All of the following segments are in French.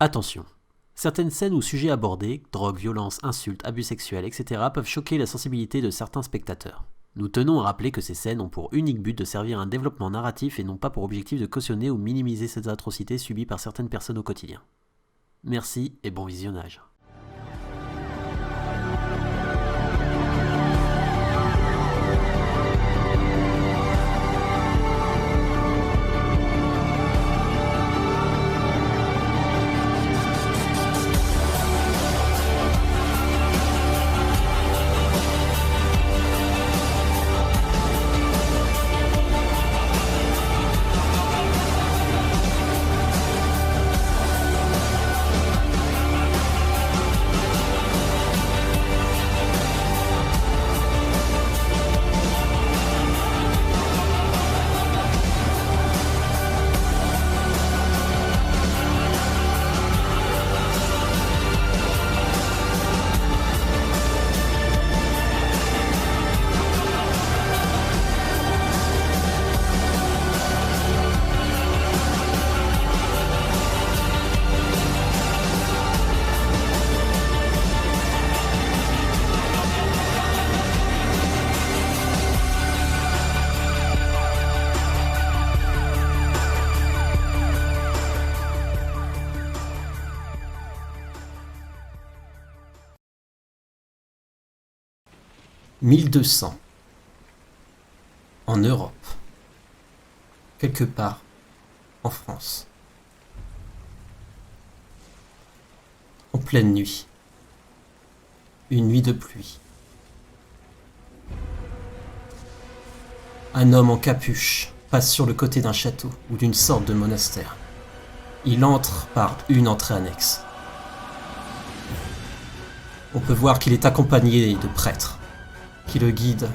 Attention, certaines scènes ou sujets abordés, drogue, violence, insultes, abus sexuels, etc. peuvent choquer la sensibilité de certains spectateurs. Nous tenons à rappeler que ces scènes ont pour unique but de servir un développement narratif et non pas pour objectif de cautionner ou minimiser ces atrocités subies par certaines personnes au quotidien. Merci et bon visionnage. « 1200. En Europe. Quelque part en France. En pleine nuit. Une nuit de pluie. Un homme en capuche passe sur le côté d'un château ou d'une sorte de monastère. Il entre par une entrée annexe. On peut voir qu'il est accompagné de prêtres qui le guident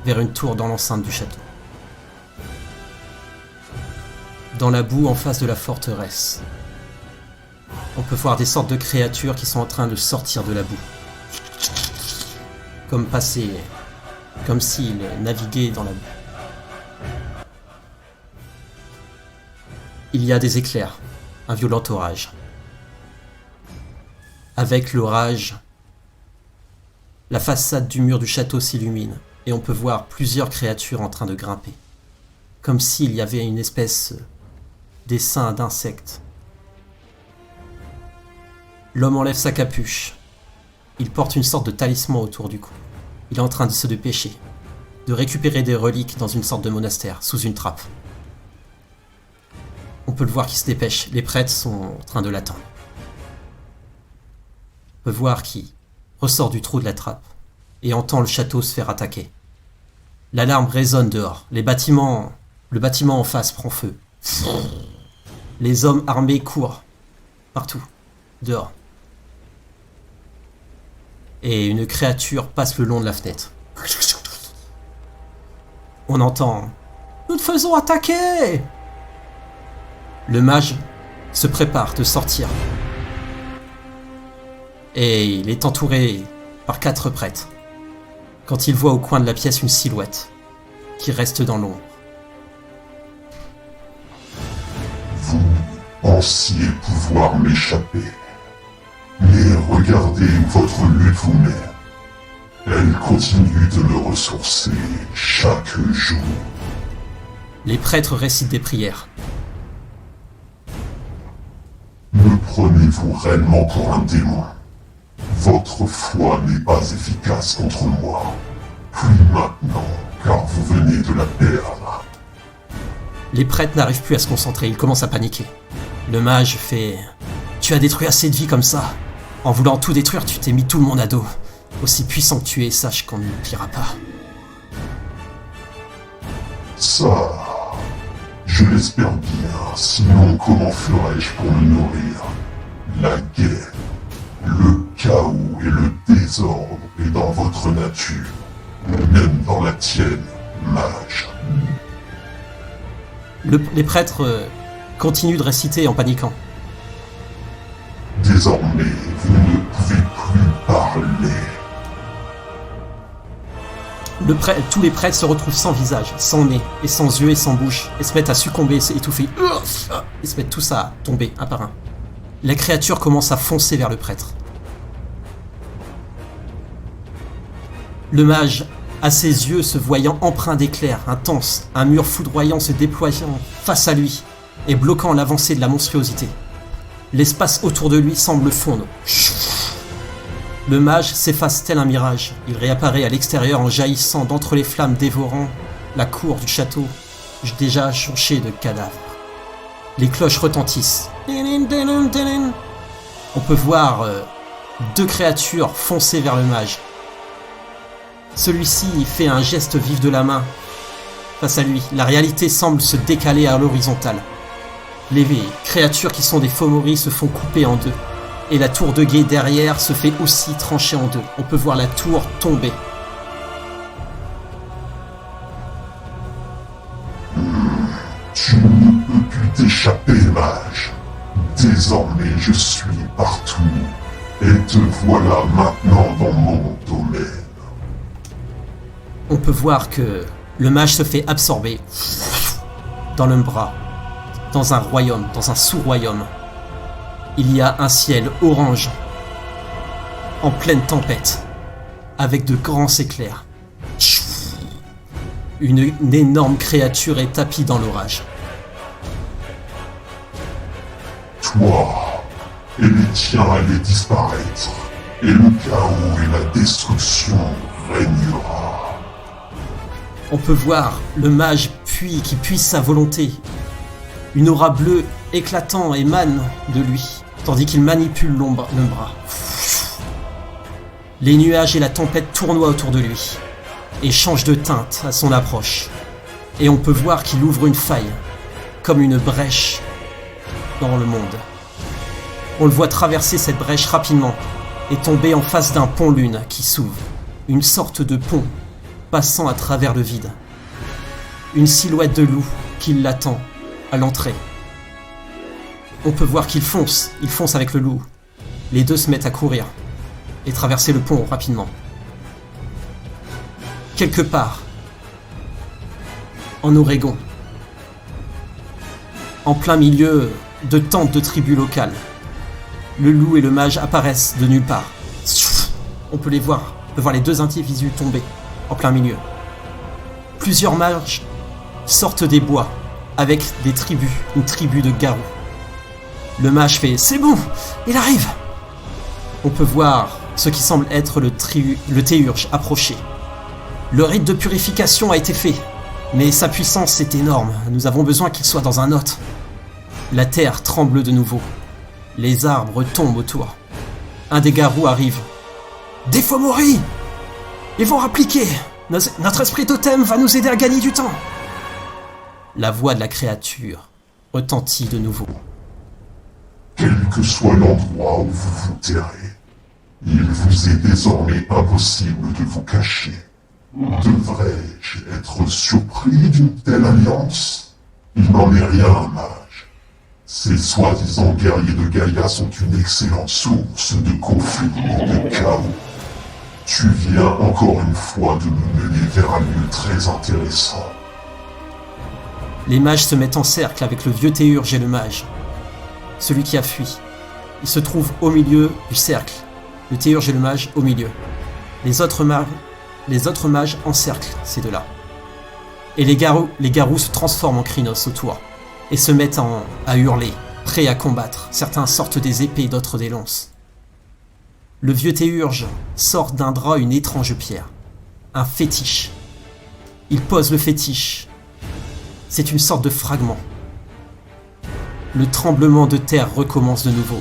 vers une tour dans l'enceinte du château. Dans la boue en face de la forteresse, on peut voir des sortes de créatures qui sont en train de sortir de la boue. Comme s'ils naviguaient dans la boue. Il y a des éclairs, un violent orage. Avec l'orage, la façade du mur du château s'illumine et on peut voir plusieurs créatures en train de grimper. Comme s'il y avait une espèce d'essaim d'insectes. L'homme enlève sa capuche. Il porte une sorte de talisman autour du cou. Il est en train de se dépêcher, de récupérer des reliques dans une sorte de monastère, sous une trappe. On peut le voir qui se dépêche, les prêtres sont en train de l'attendre. On peut voir qu'il ressort du trou de la trappe et entend le château se faire attaquer. L'alarme résonne dehors. Le bâtiment en face prend feu. Les hommes armés courent partout, dehors. Et une créature passe le long de la fenêtre. On entend « Nous te faisons attaquer !» Le mage se prépare de sortir. Et il est entouré par 4 prêtres, quand il voit au coin de la pièce une silhouette qui reste dans l'ombre. Vous pensiez pouvoir m'échapper, mais regardez où votre lutte vous mène. Elle continue de me ressourcer chaque jour. Les prêtres récitent des prières. Me prenez-vous réellement pour un démon ? Votre foi n'est pas efficace contre moi. Plus maintenant, car vous venez de la perdre. Les prêtres n'arrivent plus à se concentrer, ils commencent à paniquer. Le mage fait « Tu as détruit assez de vies comme ça. En voulant tout détruire, tu t'es mis tout le monde à dos. Aussi puissant que tu es, sache qu'on ne pliera pas. » Ça, je l'espère bien. Sinon, comment ferais-je pour me nourrir ? La guerre, le chaos et le désordre est dans votre nature, même dans la tienne, mage. Les prêtres continuent de réciter en paniquant. Désormais, vous ne pouvez plus parler. Tous les prêtres se retrouvent sans visage, sans nez, et sans yeux et sans bouche, et se mettent à succomber, s'étouffer, et se mettent tous à tomber, un par un. La créature commence à foncer vers le prêtre. Le mage, à ses yeux se voyant empreint d'éclairs intenses, un mur foudroyant se déployant face à lui et bloquant l'avancée de la monstruosité. L'espace autour de lui semble fondre. Le mage s'efface tel un mirage. Il réapparaît à l'extérieur en jaillissant d'entre les flammes dévorant la cour du château, déjà jonchée de cadavres. Les cloches retentissent. On peut voir deux créatures foncer vers le mage. Celui-ci fait un geste vif de la main. Face à lui, la réalité semble se décaler à l'horizontale. Les créatures qui sont des Fomori se font couper en deux. Et la tour de guet derrière se fait aussi trancher en deux. On peut voir la tour tomber. Tu ne peux plus t'échapper, mage. Désormais, je suis partout. Et te voilà maintenant dans mon domaine. On peut voir que le mage se fait absorber dans l'Umbra, dans un royaume, dans un sous-royaume. Il y a un ciel orange, en pleine tempête, avec de grands éclairs. Une énorme créature est tapie dans l'orage. Toi et les tiens allaient disparaître, et le chaos et la destruction régnera. On peut voir le mage qui puise sa volonté. Une aura bleue éclatant émane de lui, tandis qu'il manipule l'Umbra. Les nuages et la tempête tournoient autour de lui, et changent de teinte à son approche. Et on peut voir qu'il ouvre une faille, comme une brèche dans le monde. On le voit traverser cette brèche rapidement, et tomber en face d'un pont-lune qui s'ouvre, une sorte de pont passant à travers le vide. Une silhouette de loup qui l'attend à l'entrée. On peut voir qu'il fonce avec le loup. Les deux se mettent à courir et traverser le pont rapidement. Quelque part, en Oregon, en plein milieu de tentes de tribus locales, le loup et le mage apparaissent de nulle part. On peut les voir, on peut voir les deux individus tomber en plein milieu. Plusieurs mages sortent des bois avec des tribus, une tribu de garous. Le mage fait « C'est bon, il arrive !» On peut voir ce qui semble être le théurge approcher. Le rite de purification a été fait, mais sa puissance est énorme. Nous avons besoin qu'il soit dans un hôte. La terre tremble de nouveau. Les arbres tombent autour. Un des garous arrive. « Des Fomori ! Ils vont rappliquer. Notre esprit totem va nous aider à gagner du temps. » La voix de la créature retentit de nouveau. Quel que soit l'endroit où vous vous terrez, il vous est désormais impossible de vous cacher. Devrais-je être surpris d'une telle alliance? Il n'en est rien, mage. Ces soi-disant guerriers de Gaïa sont une excellente source de conflits et de chaos. Tu viens encore une fois de me mener vers un lieu très intéressant. Les mages se mettent en cercle avec le vieux théurge et le mage. Celui qui a fui. Il se trouve au milieu du cercle. Le théurge et le mage au milieu. Les autres mages encerclent ces deux-là. Et les garous se transforment en Krynos autour et se mettent à hurler, prêts à combattre. Certains sortent des épées, d'autres des lances. Le vieux théurge sort d'un drap une étrange pierre. Un fétiche. Il pose le fétiche. C'est une sorte de fragment. Le tremblement de terre recommence de nouveau.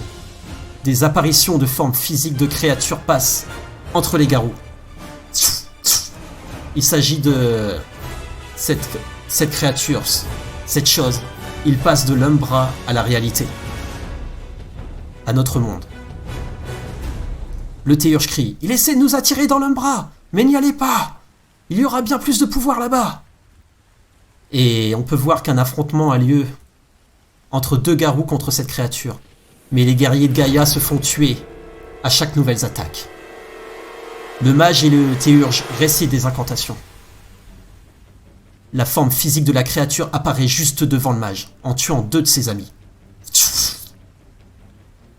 Des apparitions de formes physiques de créatures passent entre les garous. Il s'agit de cette créature, cette chose. Il passe de l'Umbra à la réalité, à notre monde. Le théurge crie « Il essaie de nous attirer dans l'Umbra, mais n'y allez pas! Il y aura bien plus de pouvoir là-bas !» Et on peut voir qu'un affrontement a lieu entre deux garous contre cette créature. Mais les guerriers de Gaïa se font tuer à chaque nouvelle attaque. Le mage et le théurge récitent des incantations. La forme physique de la créature apparaît juste devant le mage, en tuant deux de ses amis.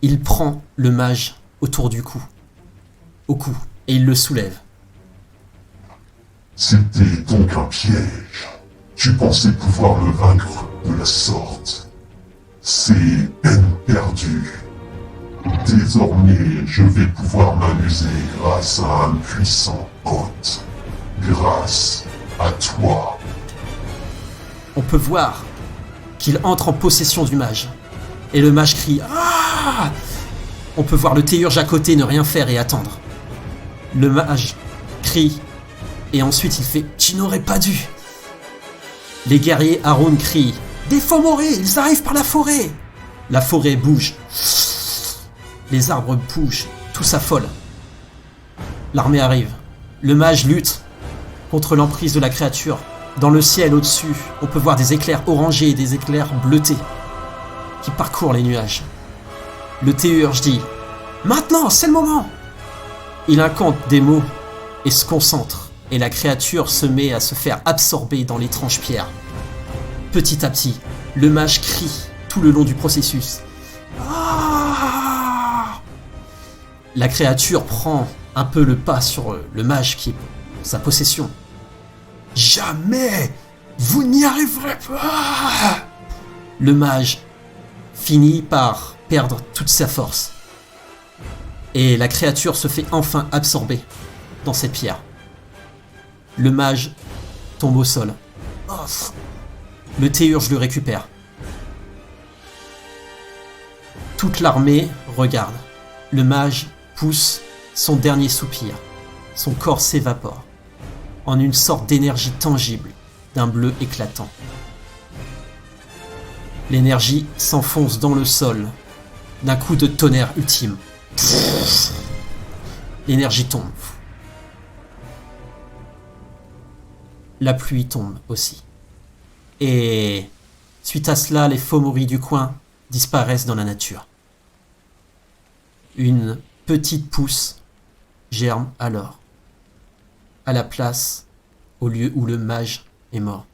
Il prend le mage autour du cou, au cou, et il le soulève. C'était donc un piège. Tu pensais pouvoir me vaincre de la sorte. C'est peine perdue. Désormais, je vais pouvoir m'amuser grâce à un puissant hôte. Grâce à toi. On peut voir qu'il entre en possession du mage. Et le mage crie « Ah !» On peut voir le théurge à côté ne rien faire et attendre. Le mage crie et ensuite il fait « Tu n'aurais pas dû !» Les guerriers Haroun crient « Des Fomorés, ils arrivent par la forêt !» La forêt bouge. Les arbres bougent, tout s'affole. L'armée arrive. Le mage lutte contre l'emprise de la créature. Dans le ciel au-dessus, on peut voir des éclairs orangés et des éclairs bleutés qui parcourent les nuages. Le théurge dit « Maintenant, c'est le moment !» Il incante des mots et se concentre, et la créature se met à se faire absorber dans l'étrange pierre. Petit à petit, le mage crie tout le long du processus. Ah ! La créature prend un peu le pas sur le mage qui est sa possession. Jamais vous n'y arriverez pas. Le mage finit par perdre toute sa force. Et la créature se fait enfin absorber dans cette pierre. Le mage tombe au sol. Le théurge le récupère. Toute l'armée regarde. Le mage pousse son dernier soupir. Son corps s'évapore en une sorte d'énergie tangible, d'un bleu éclatant. L'énergie s'enfonce dans le sol d'un coup de tonnerre ultime. L'énergie tombe. La pluie tombe aussi. Et suite à cela, les Fomori du coin disparaissent dans la nature. Une petite pousse germe alors, à la place, au lieu où le mage est mort.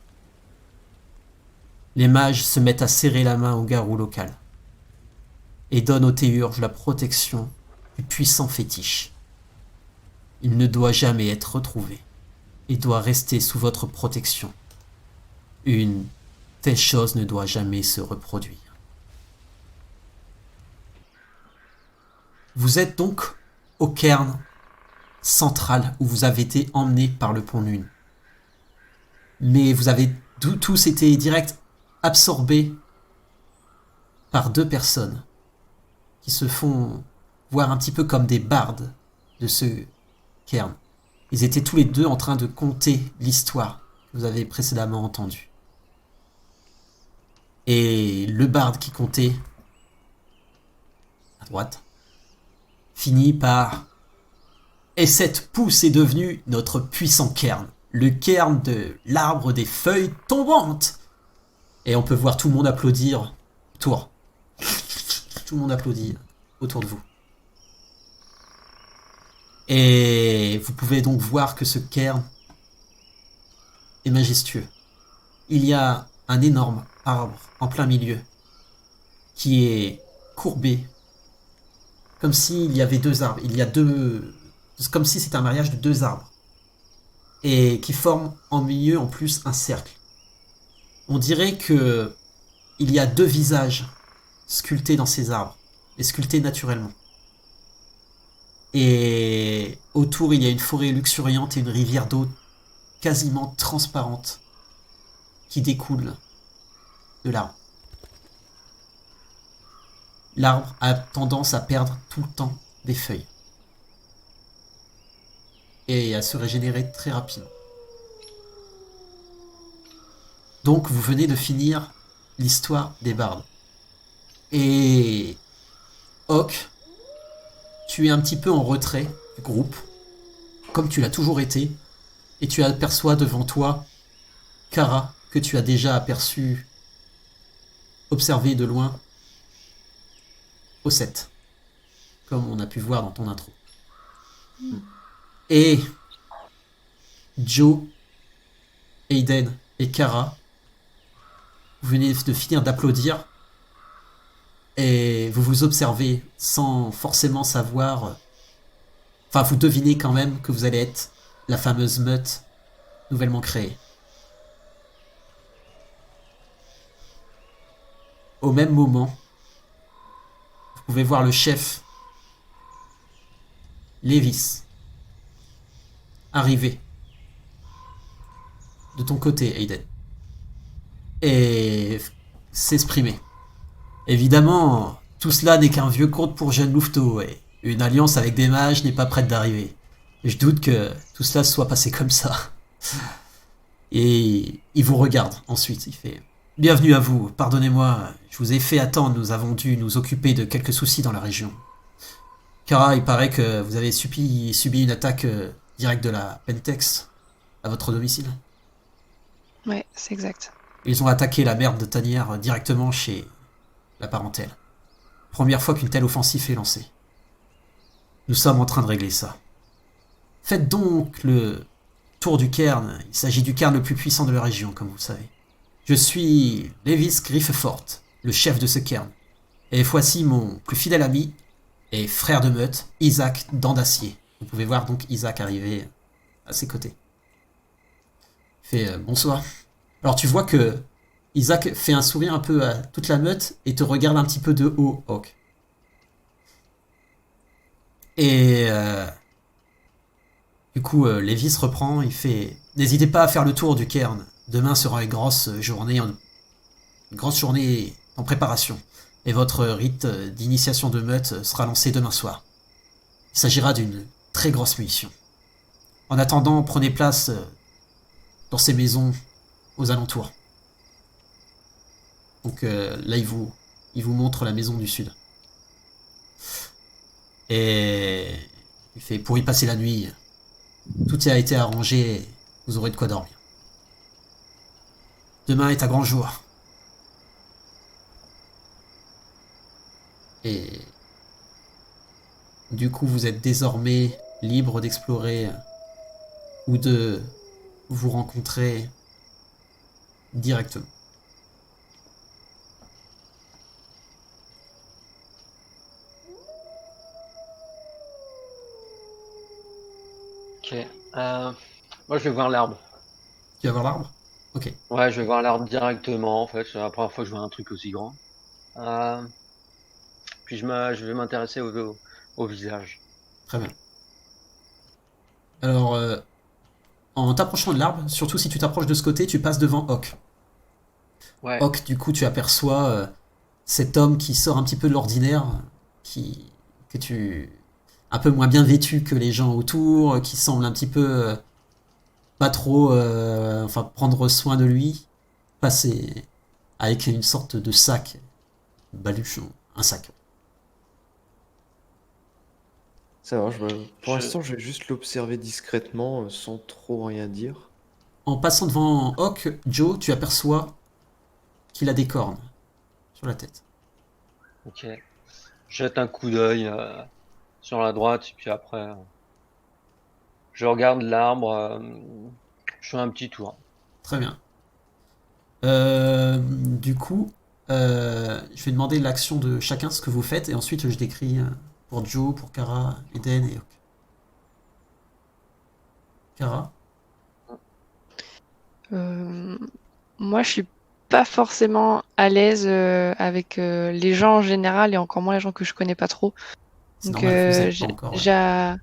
Les mages se mettent à serrer la main au garou local et donnent au théurge la protection du puissant fétiche. Il ne doit jamais être retrouvé et doit rester sous votre protection. Une telle chose ne doit jamais se reproduire. Vous êtes donc au cairn central où vous avez été emmené par le pont Lune. Mais vous avez tous été direct absorbés par deux personnes qui se font voir un petit peu comme des bardes de ce cairn. Ils étaient tous les deux en train de conter l'histoire que vous avez précédemment entendue. Et le barde qui comptait à droite finit par « Et cette pousse est devenue notre puissant cairn, le cairn de l'arbre des feuilles tombantes !» Et on peut voir tout le monde applaudir autour. Tout le monde applaudit autour de vous. Et vous pouvez donc voir que ce cairn est majestueux. Il y a un énorme arbre en plein milieu qui est courbé comme s'il y avait deux arbres. Comme si c'était un mariage de deux arbres et qui forment en milieu en plus un cercle. On dirait que il y a deux visages sculptés dans ces arbres et sculptés naturellement. Et autour, il y a une forêt luxuriante et une rivière d'eau quasiment transparente qui découle de l'arbre. L'arbre a tendance à perdre tout le temps des feuilles et à se régénérer très rapidement. Donc vous venez de finir l'histoire des bardes. Et Hawk, tu es un petit peu en retrait du groupe, comme tu l'as toujours été, et tu aperçois devant toi Kara, que tu as déjà aperçu, observé de loin, au 7, comme on a pu voir dans ton intro. Et Joe, Aiden et Kara, vous venez de finir d'applaudir, Et vous vous observez sans forcément savoir... Enfin, vous devinez quand même que vous allez être la fameuse meute nouvellement créée. Au même moment, vous pouvez voir le chef Lévis arriver de ton côté, Aiden, et s'exprimer. Évidemment, tout cela n'est qu'un vieux conte pour jeunes louveteaux, et une alliance avec des mages n'est pas prête d'arriver. Je doute que tout cela soit passé comme ça. Et il vous regarde ensuite, il fait « Bienvenue à vous, pardonnez-moi, je vous ai fait attendre, nous avons dû nous occuper de quelques soucis dans la région. Kara, il paraît que vous avez subi une attaque directe de la Pentex à votre domicile. Ouais, c'est exact. Ils ont attaqué la merde de Tanière directement chez la parentèle. Première fois qu'une telle offensive est lancée. Nous sommes en train de régler ça. Faites donc le tour du cairn. Il s'agit du cairn le plus puissant de la région, comme vous le savez. Je suis Lévis Griffefort, le chef de ce cairn. Et voici mon plus fidèle ami et frère de meute, Isaac Dandacier. Vous pouvez voir donc Isaac arriver à ses côtés. Il fait bonsoir. Alors tu vois que Isaac fait un sourire un peu à toute la meute et te regarde un petit peu de haut, Hawk. Et du coup, Lévis reprend, il fait « N'hésitez pas à faire le tour du cairn. Demain sera une grosse journée en préparation. Et votre rite d'initiation de meute sera lancé demain soir. Il s'agira d'une très grosse mission. En attendant, prenez place dans ces maisons aux alentours. » Donc là, il vous montre la maison du sud. Et il fait, pour y passer la nuit, tout a été arrangé, vous aurez de quoi dormir. Demain est un grand jour. Et du coup, vous êtes désormais libre d'explorer ou de vous rencontrer directement. Ok. Moi, je vais voir l'arbre. Tu vas voir l'arbre? Ok, Ouais, je vais voir l'arbre directement, en fait. C'est la première fois que je vois un truc aussi grand. Puis je vais m'intéresser au visage. très bien. Alors, en t'approchant de l'arbre, surtout si tu t'approches de ce côté, tu passes devant Hawk. Ouais. Hawk, du coup, tu aperçois cet homme qui sort un petit peu de l'ordinaire, que tu... un peu moins bien vêtu que les gens autour, qui semble un petit peu pas trop, enfin, prendre soin de lui, passer avec une sorte de sac, baluchon, un sac. Ça va, pour Je- l'instant, je vais juste l'observer discrètement, sans trop rien dire. En passant devant Hawk, Joe, tu aperçois qu'il a des cornes sur la tête. Ok. Je jette un coup d'œil sur la droite, puis après, je regarde l'arbre. Je fais un petit tour. Très bien. Du coup, je vais demander l'action de chacun, ce que vous faites, et ensuite je décris pour Joe, pour Kara, Eden et Hawk. Kara? Moi, je suis pas forcément à l'aise avec les gens en général et encore moins les gens que je connais pas trop. C'est Donc, normal, vous êtes pas encore. Ouais.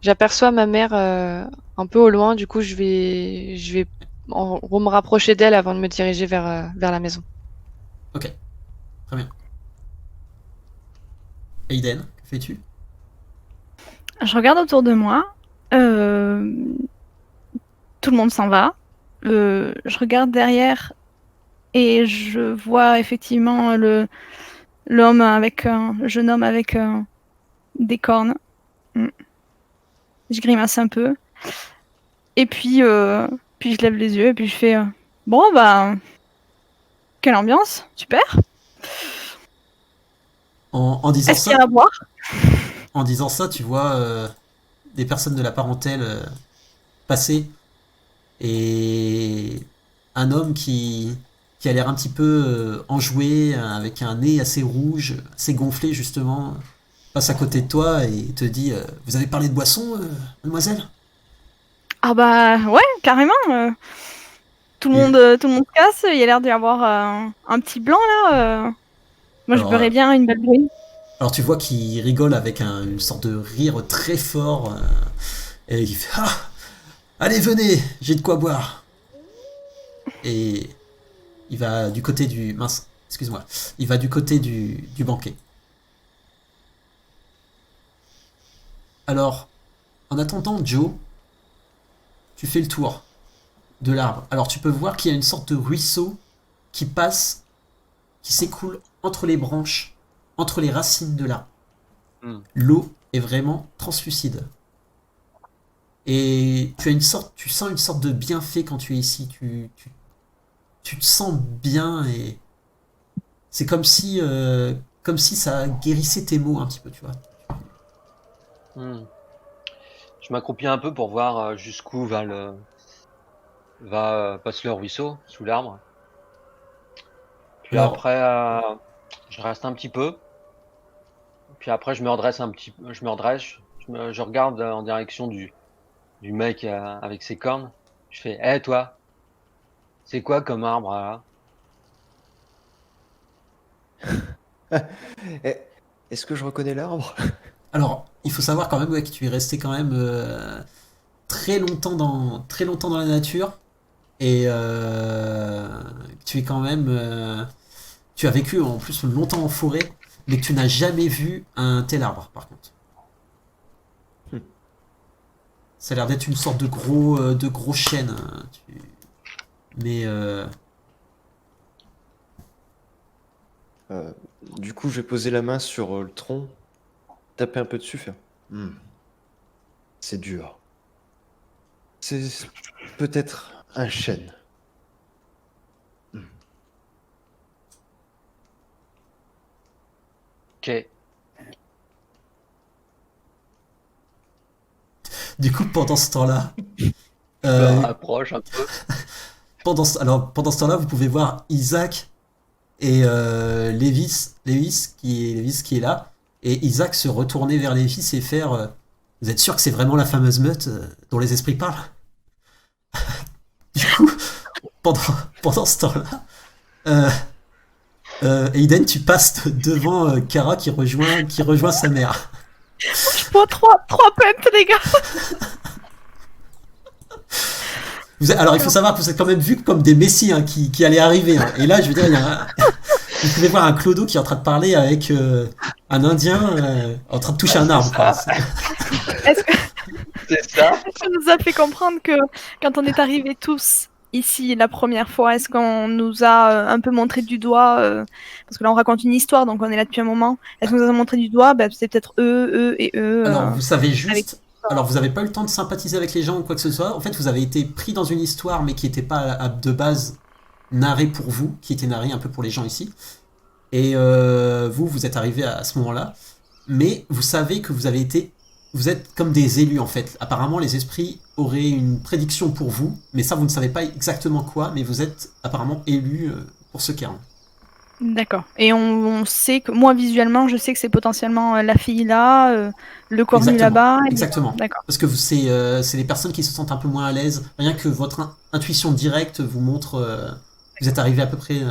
j'aperçois ma mère un peu au loin. Du coup, je vais me rapprocher d'elle avant de me diriger vers la maison. Ok, très bien. Aiden, que fais-tu? Je regarde autour de moi. Tout le monde s'en va. Je regarde derrière et je vois effectivement le jeune homme avec des cornes. Mm. Je grimace un peu. Et puis je lève les yeux et puis je fais bon bah quelle ambiance, super. En disant Est-ce qu'il y ça, a à boire? en disant ça, tu vois des personnes de la parentèle passer et un homme qui qui a l'air un petit peu enjoué, avec un nez assez rouge, assez gonflé justement, passe à côté de toi et te dit vous avez parlé de boisson, mademoiselle? Ah bah ouais, carrément. Tout le Et- monde, tout le monde se casse. Il y a l'air d'y avoir un petit blanc là. Moi, je Alors, beurrais bien une belle brune. alors tu vois qu'il rigole avec une sorte de rire très fort et il fait ah allez venez, j'ai de quoi boire. Et il va du côté du mince, excuse-moi, il va du côté du banquet. Alors, en attendant, Joe, tu fais le tour de l'arbre. Alors, tu peux voir qu'il y a une sorte de ruisseau qui passe, qui s'écoule entre les branches, entre les racines de l'arbre. Hmm. L'eau est vraiment translucide. Et tu sens une sorte de bienfait quand tu es ici. Tu te sens bien et c'est comme si ça guérissait tes maux un petit peu, tu vois. Hmm. Je m'accroupis un peu pour voir jusqu'où passe le ruisseau sous l'arbre. Puis Alors, après, je reste un petit peu. Puis après, je me redresse je regarde en direction du mec avec ses cornes. Je fais, hé toi, c'est quoi comme arbre là? Eh, est-ce que je reconnais l'arbre? alors, il faut savoir quand même ouais, que tu es resté quand même très longtemps dans la nature et tu es quand même tu as vécu en plus longtemps en forêt, mais que tu n'as jamais vu un tel arbre par contre. Hmm. Ça a l'air d'être une sorte de gros chêne, hein, mais Euh, du coup, je vais poser la main sur le tronc, taper un peu dessus, faire. C'est dur. C'est peut-être un chêne. Ok. du coup pendant ce temps-là, Je me euh, rapproche un peu. pendant ce temps-là, vous pouvez voir Isaac et Lévis qui est là, et Isaac se retourner vers Lévis et faire vous êtes sûr que c'est vraiment la fameuse meute dont les esprits parlent? Du coup, pendant, pendant ce temps-là, euh, Aiden, tu passes devant Kara qui rejoint sa mère. Je bois trois pintes, les gars. Alors, il faut savoir que vous êtes quand même vus comme des messies hein, qui allaient arriver. Hein. Et là, je veux dire, vous pouvez voir un clodo qui est en train de parler avec un Indien en train de toucher un arbre. Quoi. Est-ce que C'est ça. ça nous a fait comprendre que quand on est arrivés tous ici la première fois, est-ce qu'on nous a un peu montré du doigt parce que là on raconte une histoire, donc on est là depuis un moment. Est-ce qu'on nous a montré du doigt? C'est peut-être eux et eux. Alors, vous savez juste. avec- Alors, vous n'avez pas eu le temps de sympathiser avec les gens ou quoi que ce soit. En fait, vous avez été pris dans une histoire, mais qui n'était pas de base narrée pour vous, qui était narrée un peu pour les gens ici. Et vous êtes arrivé à ce moment-là. Mais vous savez que vous êtes comme des élus en fait. Apparemment, les esprits auraient une prédiction pour vous, mais ça, vous ne savez pas exactement quoi, mais vous êtes apparemment élus pour ce cairn. D'accord. Et on sait que moi visuellement, je sais que c'est potentiellement la fille là, le cornu Exactement. là-bas. Exactement. D'accord. Parce que c'est les personnes qui se sentent un peu moins à l'aise. Rien que votre intuition directe vous montre. Vous êtes arrivé à peu près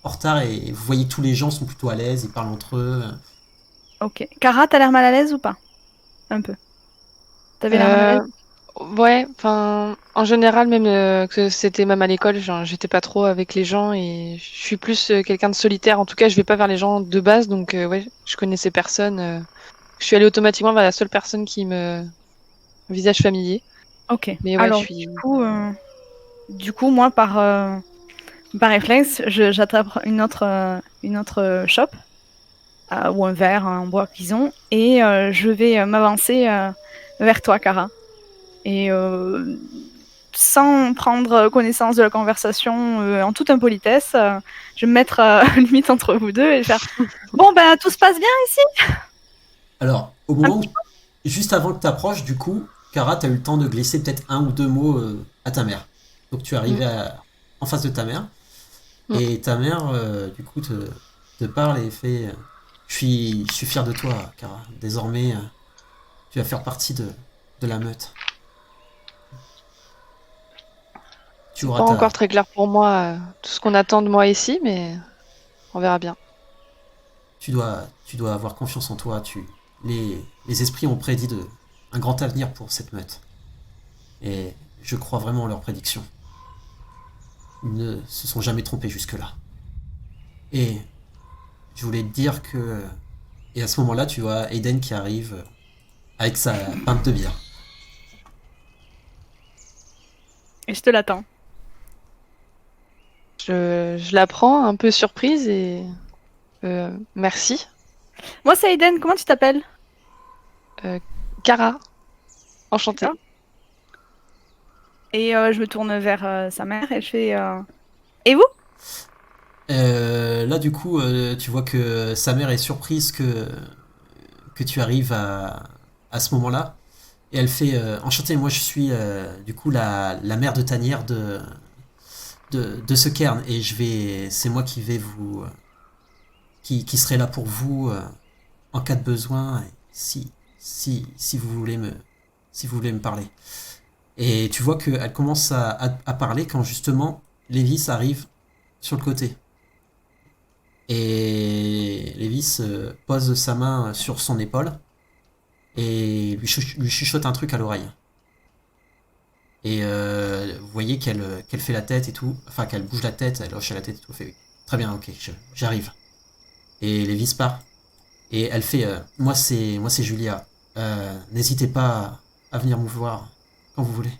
en retard et vous voyez que tous les gens sont plutôt à l'aise, ils parlent entre eux. Ok. Kara, t'as l'air mal à l'aise ou pas? Un peu. T'avais l'air mal à l'aise? Ouais, enfin, en général, même que c'était même à l'école, genre, j'étais pas trop avec les gens et je suis plus quelqu'un de solitaire. En tout cas, je vais pas vers les gens de base, donc ouais, je connaissais personne. Je suis allée automatiquement vers la seule personne qui me visage familier. Ok. Mais ouais, Alors, je suis. du coup, moi, par réflexe, j'attrape une autre chope ou un verre en bois qu'ils ont et je vais m'avancer vers toi, Kara. Et sans prendre connaissance de la conversation, en toute impolitesse, je vais me mettre limite entre vous deux et faire bon, ben, tout se passe bien ici? Alors, au moment où, juste avant que tu approches, du coup, Kara, tu as eu le temps de glisser peut-être un ou deux mots à ta mère. Donc tu es arrivé en face de ta mère. Et ta mère, du coup, te parle et fait je suis fier de toi, car désormais, tu vas faire partie de la meute. Tu C'est auras pas encore très clair pour moi tout ce qu'on attend de moi ici, mais on verra bien. tu dois avoir confiance en toi. Les esprits ont prédit un grand avenir pour cette meute. Et je crois vraiment en leurs prédictions. Ils ne se sont jamais trompés jusque-là. Et je voulais te dire que... Et à ce moment-là, tu vois Aiden qui arrive avec sa pinte de bière. Et je te l'attends. Je la prends un peu surprise et merci. Moi, c'est Aiden. Comment tu t'appelles? Cara, enchantée. D'accord. Et je me tourne vers sa mère et je fais et vous? Là, du coup, tu vois que sa mère est surprise que tu arrives à ce moment-là. Et elle fait Enchanté, moi je suis du coup la mère de tanière de ce cairn. Et c'est moi qui vais qui serai là pour vous en cas de besoin, si vous voulez si vous voulez me parler. Et tu vois qu'elle commence à parler quand justement Lévis arrive sur le côté. Et Lévis pose sa main sur son épaule et lui chuchote un truc à l'oreille. Et vous voyez qu'elle fait la tête et tout, enfin qu'elle bouge la tête, elle hoche la tête et tout, elle fait oui. Très bien, ok, j'arrive. Et Lévis part. Et elle fait moi c'est Julia. N'hésitez pas à venir me voir quand vous voulez.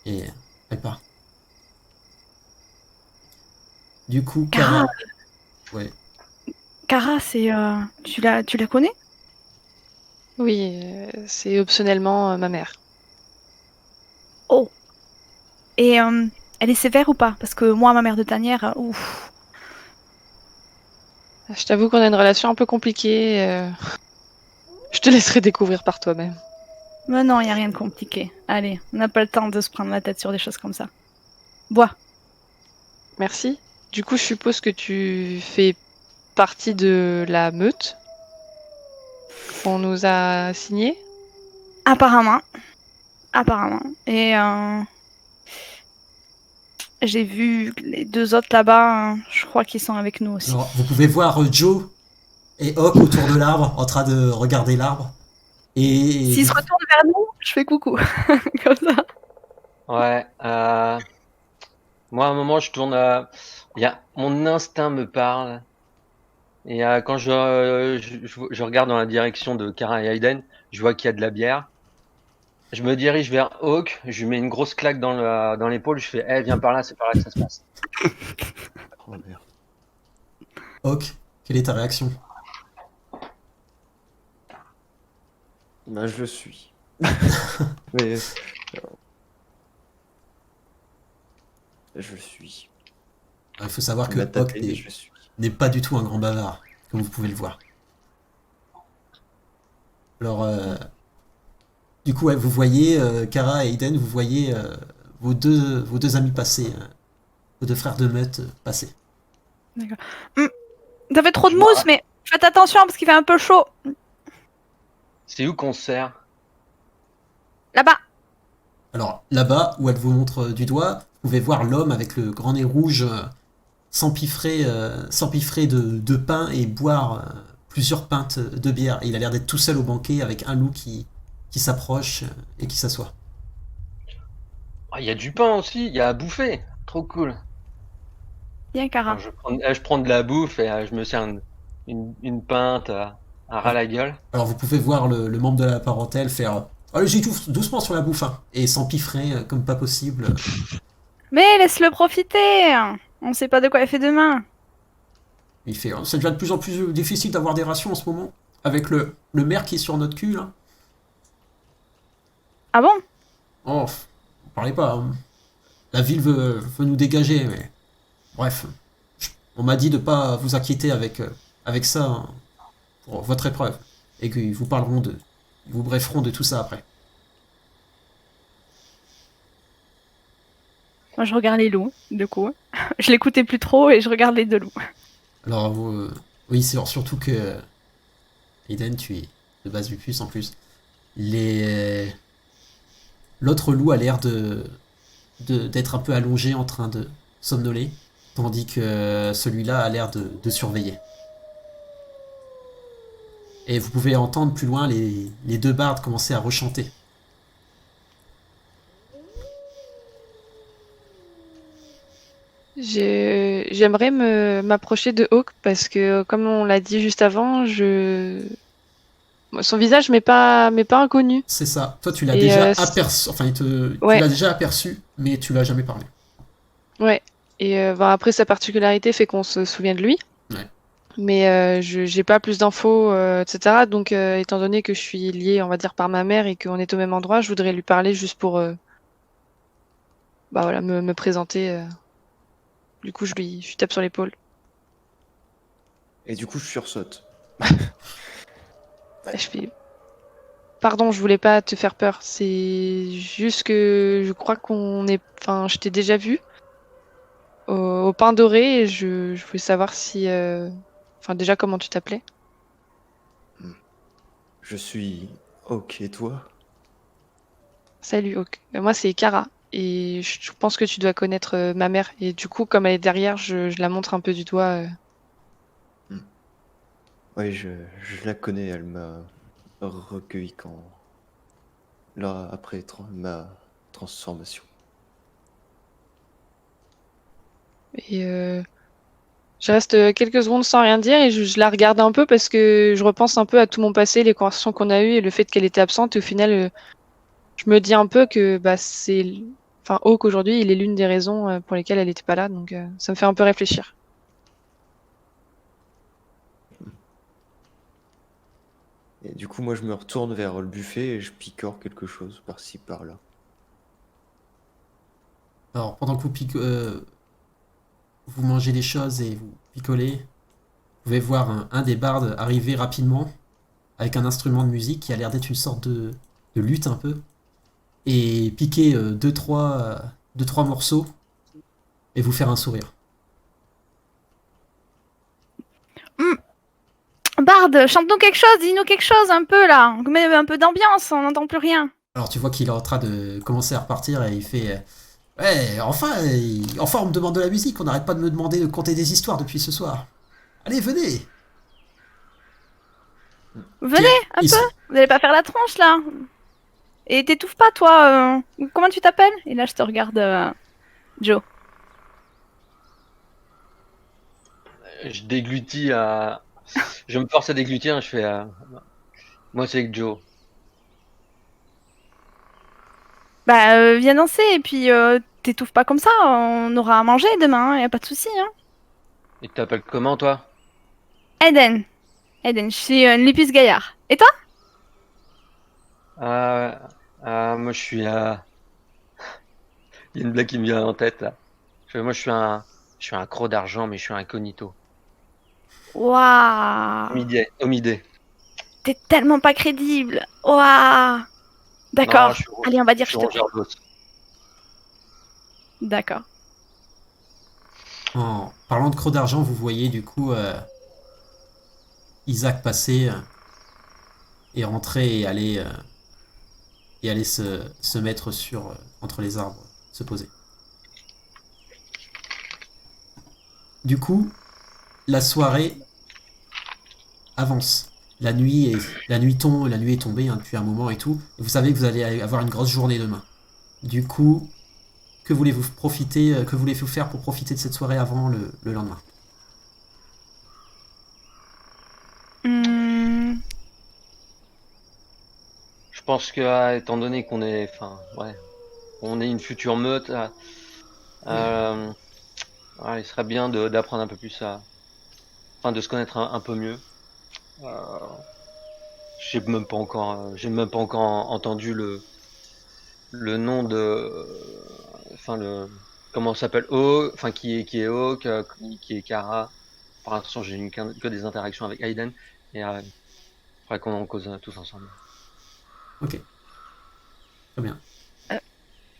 Et elle part. Du coup, Cara. Ouais. Cara, c'est tu la connais? Oui, c'est optionnellement ma mère. Oh. Et elle est sévère ou pas? Parce que moi, ma mère de tanière, ouf. Je t'avoue qu'on a une relation un peu compliquée. Je te laisserai découvrir par toi-même. Mais non, y a rien de compliqué. Allez, on n'a pas le temps de se prendre la tête sur des choses comme ça. Bois. Merci. Du coup, je suppose que tu fais partie de la meute qu'on nous a signée. Apparemment. Et j'ai vu les deux autres là-bas, je crois qu'ils sont avec nous aussi. Alors, vous pouvez voir Joe et Hawk autour de l'arbre en train de regarder l'arbre. Et S'ils se retournent vers nous, je fais coucou. Comme ça. Ouais. Moi, à un moment, je tourne. Mon instinct me parle. Et quand je regarde dans la direction de Kara et Aiden, je vois qu'il y a de la bière. Je me dirige vers Hawk, je lui mets une grosse claque dans l'épaule, je fais viens par là, c'est par là que ça se passe. Oh merde. Hawk, quelle est ta réaction? Bah, je le suis. Mais. Je le suis. Il faut savoir On que m'a Hawk tapé, mais je le suis. n'est pas du tout un grand bavard, comme vous pouvez le voir. Alors, du coup, ouais, vous voyez Kara et Aiden, vous voyez vos deux amis passer, vos deux frères de meute passer. Ça fait trop de mousse, mais faites attention parce qu'il fait un peu chaud. C'est où qu'on se sert? Là-bas. Alors, là-bas, où elle vous montre du doigt, vous pouvez voir l'homme avec le grand nez rouge s'empiffrer de pain et boire plusieurs pintes de bière. Et il a l'air d'être tout seul au banquet avec un loup qui s'approche et qui s'assoit. Il y a du pain aussi, il y a à bouffer. Trop cool. Bien, Cara. Alors, je prends de la bouffe et je me sers une pinte à ras la gueule. Alors vous pouvez voir le membre de la parentèle faire allez-y doucement sur la bouffe hein, et s'empiffrer comme pas possible. Mais laisse-le profiter. On sait pas de quoi il fait demain. Il fait ça devient de plus en plus difficile d'avoir des rations en ce moment avec le maire qui est sur notre cul là. Ah bon? Oh, parlez pas. Hein. La ville veut nous dégager, mais bref, on m'a dit de pas vous inquiéter avec ça hein, pour votre épreuve et qu'ils vous parleront ils vous brieferont de tout ça après. Moi, je regarde les loups, du coup. Je l'écoutais plus trop et je regarde les deux loups. Alors, oui, c'est surtout que Aiden, tu es de base Lupus en plus. Les... L'autre loup a l'air d'être un peu allongé en train de somnoler, tandis que celui-là a l'air de surveiller. Et vous pouvez entendre plus loin les deux bardes commencer à rechanter. J'aimerais m'approcher de Hawk parce que, comme on l'a dit juste avant, son visage m'est pas inconnu. C'est ça. Toi, tu l'as Et déjà aperçu. Enfin, tu ouais, l'as déjà aperçu, mais tu l'as jamais parlé. ouais. Et après, sa particularité fait qu'on se souvient de lui. Ouais. Mais j'ai pas plus d'infos, etc. Donc, étant donné que je suis liée, on va dire, par ma mère et qu'on est au même endroit, je voudrais lui parler juste pour bah voilà, me présenter. Du coup, je lui tape sur l'épaule. Et du coup, je sursaute. Je fais pardon, je voulais pas te faire peur. C'est juste que je crois qu'on est. Enfin, je t'ai déjà vu au Pain Doré et je voulais savoir si. Enfin, déjà, comment tu t'appelais? Je suis ok, toi? Salut, ok. Moi, c'est Kara. Et je pense que tu dois connaître ma mère. Et du coup, comme elle est derrière, je la montre un peu du doigt. Oui, je la connais, elle m'a recueilli quand... Là, après ma transformation. Et je reste quelques secondes sans rien dire et je la regarde un peu parce que je repense un peu à tout mon passé, les conversations qu'on a eues et le fait qu'elle était absente. Et au final, je me dis un peu que bah, enfin, Hawk aujourd'hui, il est l'une des raisons pour lesquelles elle n'était pas là. Donc ça me fait un peu réfléchir. Et du coup, moi, je me retourne vers le buffet et je picore quelque chose par-ci, par-là. Alors, pendant que vous mangez des choses et vous picolez, vous pouvez voir un des bardes arriver rapidement avec un instrument de musique qui a l'air d'être une sorte de lutte un peu, et piquer deux, trois morceaux et vous faire un sourire. Bard, chante-nous quelque chose, dis-nous quelque chose un peu là. Mets un peu d'ambiance, on n'entend plus rien. Alors tu vois qu'il est en train de commencer à repartir et il fait ouais, enfin on me demande de la musique, on n'arrête pas de me demander de conter des histoires depuis ce soir. Allez, venez. Venez, un Il peu. se- Vous allez pas faire la tronche là. Et t'étouffes pas toi. Comment tu t'appelles? Et là, je te regarde, Joe. Je déglutis à. Je me force à déglutir, je fais. Moi, c'est Joe. Bah, viens danser et puis t'étouffes pas comme ça. On aura à manger demain, y a pas de souci. Hein. Et tu t'appelles comment, toi? Eden. Eden, je suis une Lupus Gaillard. Et toi? Moi, je suis. Il y a une blague qui me vient en tête, là. Moi, je suis un croc d'argent, mais je suis incognito. Waouh. Homidé. T'es tellement pas crédible. Waouh. Non, D'accord. Allez, on va je Ah, dire que suis je te rongeur crois. d'os. D'accord. En parlant de crocs d'argent, vous voyez du coup Isaac passer et rentrer et aller se mettre entre les arbres, se poser. Du coup, la soirée avance. La nuit tombe, la nuit est tombée hein, depuis un moment et tout. Et vous savez que vous allez avoir une grosse journée demain. Du coup, que voulez-vous faire pour profiter de cette soirée avant le lendemain? Hmm, Je pense que, étant donné qu'on est. Enfin, ouais. On est une future meute, ouais, il serait bien d'apprendre un peu plus à. Enfin, de se connaître un peu mieux. Euh, j'ai même pas encore entendu le nom de, enfin comment ça s'appelle enfin qui est Hawk, qui est Kara. Pour l'instant, j'ai eu que des interactions avec Aiden et faudrait qu'on en cause tous ensemble. Ok, très bien.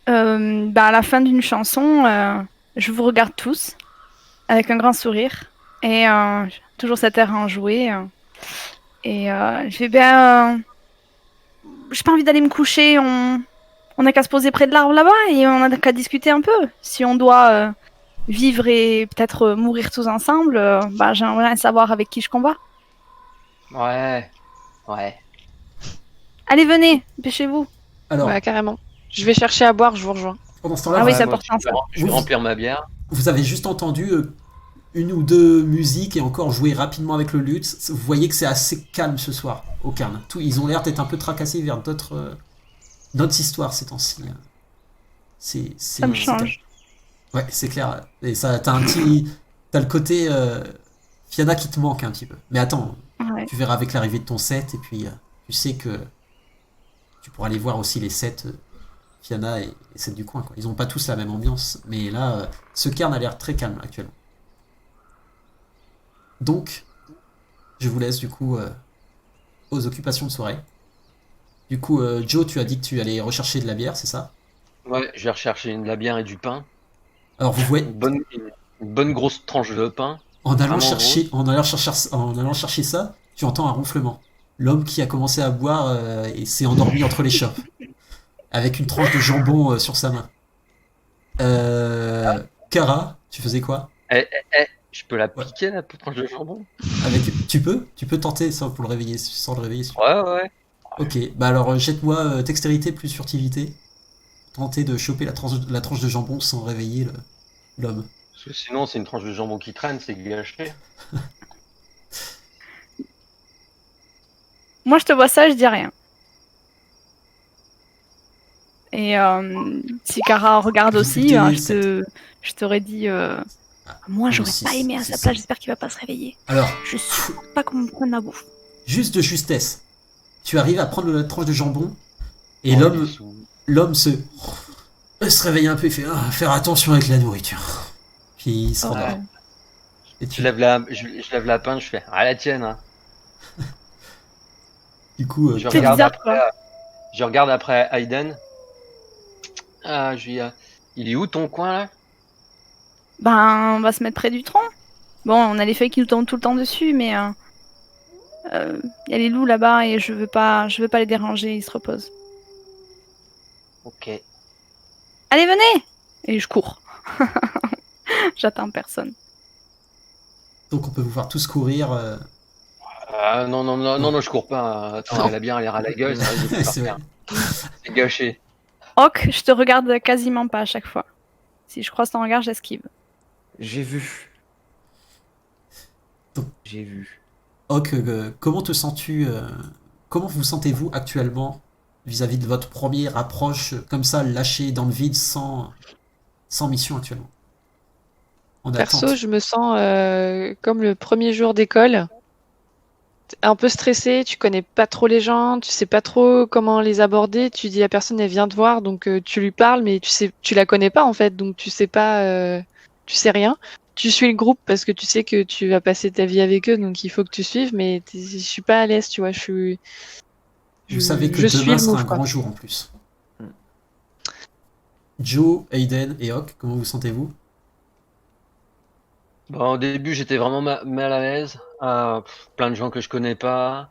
À la fin d'une chanson, je vous regarde tous avec un grand sourire et toujours cet air enjoué. Je fais j'ai pas envie d'aller me coucher. On a qu'à se poser près de l'arbre là-bas et on a qu'à discuter un peu. Si on doit vivre et peut-être mourir tous ensemble, j'aimerais savoir avec qui je combats. Ouais. Allez, venez, dépêchez-vous. Alors, Ouais, carrément. Je vais chercher à boire, je vous rejoins. pendant ce temps-là, Ah oui, vous, ça moi porte aussi, un je vais remplir ma bière. vous avez juste entendu une ou deux musiques et encore jouer rapidement avec le luth. Vous voyez que c'est assez calme ce soir au Cairn. Ils ont l'air d'être un peu tracassés vers d'autres histoires ces temps-ci. Ça me change. Ouais, c'est clair. Et ça, t'as le côté Fianna qui te manque un petit peu. Mais attends, Ouais. tu verras avec l'arrivée de ton set et puis tu sais que tu pourras aller voir aussi les sets Fianna et celles du coin, quoi. Ils ont pas tous la même ambiance, mais là, ce Cairn a l'air très calme actuellement. Donc, je vous laisse du coup aux occupations de soirée. Du coup, Joe, tu as dit que tu allais rechercher de la bière, c'est ça? Ouais, je vais rechercher de la bière et du pain. Alors vous voyez, Une bonne grosse tranche de pain. en allant Vraiment chercher ça, tu entends un ronflement. L'homme qui a commencé à boire et s'est endormi entre les chopes, avec une tranche de jambon sur sa main. Kara, tu faisais quoi? Je peux la piquer, la tranche de jambon? Tu peux tenter sans le réveiller, sans le réveiller. Ouais. Ok, bah alors jette-moi dextérité plus furtivité. Tenter de choper la tranche de jambon sans réveiller l'homme. Parce que sinon, c'est une tranche de jambon qui traîne, c'est gâché. Moi, je te vois ça, je dis rien. Et si Kara regarde aussi, je t'aurais dit. Moi, j'aurais pas aimé à sa place. J'espère qu'il va pas se réveiller. Alors, Je suis pas qu'on me prenne ma bouffe. juste de justesse, tu arrives à prendre la tranche de jambon et Oh, l'homme se réveille un peu et fait faire attention avec la nourriture. Puis il se rendort. Ouais. Et je lève la pinte, je fais la tienne. Hein. Du coup, Je C'est bizarre, regarde après Hayden. Il est où ton coin là? On va se mettre près du tronc. Bon, on a les feuilles qui nous tombent tout le temps dessus, mais y a les loups là-bas et je veux pas les déranger, ils se reposent. Ok. Allez, venez! Et je cours. J'attends personne. donc on peut vous voir tous courir. Non, je cours pas. Attends, elle a bien l'air à la gueule, ça risque de C'est vrai. C'est gâché. Hawk, je te regarde quasiment pas à chaque fois. Si je croise ton regard, j'esquive. J'ai vu. Donc- J'ai vu. Hawk, comment te sens-tu comment vous sentez-vous actuellement vis-à-vis de votre première approche comme ça, lâchée dans le vide sans mission actuellement? En Perso, attente. je me sens comme le premier jour d'école, un peu stressée, tu connais pas trop les gens, tu sais pas trop comment les aborder, tu dis la personne elle vient te voir, donc tu lui parles, mais tu la connais pas en fait, donc tu sais pas, tu sais rien. Tu suis le groupe parce que tu sais que tu vas passer ta vie avec eux, donc il faut que tu suives, mais je suis pas à l'aise, tu vois, Vous savez que je suis demain le sera move, un quoi. grand jour en plus. Mm. Joe, Hayden et Hawk, comment vous sentez-vous? Bon, au début, j'étais vraiment mal à l'aise. Plein de gens que je connais pas.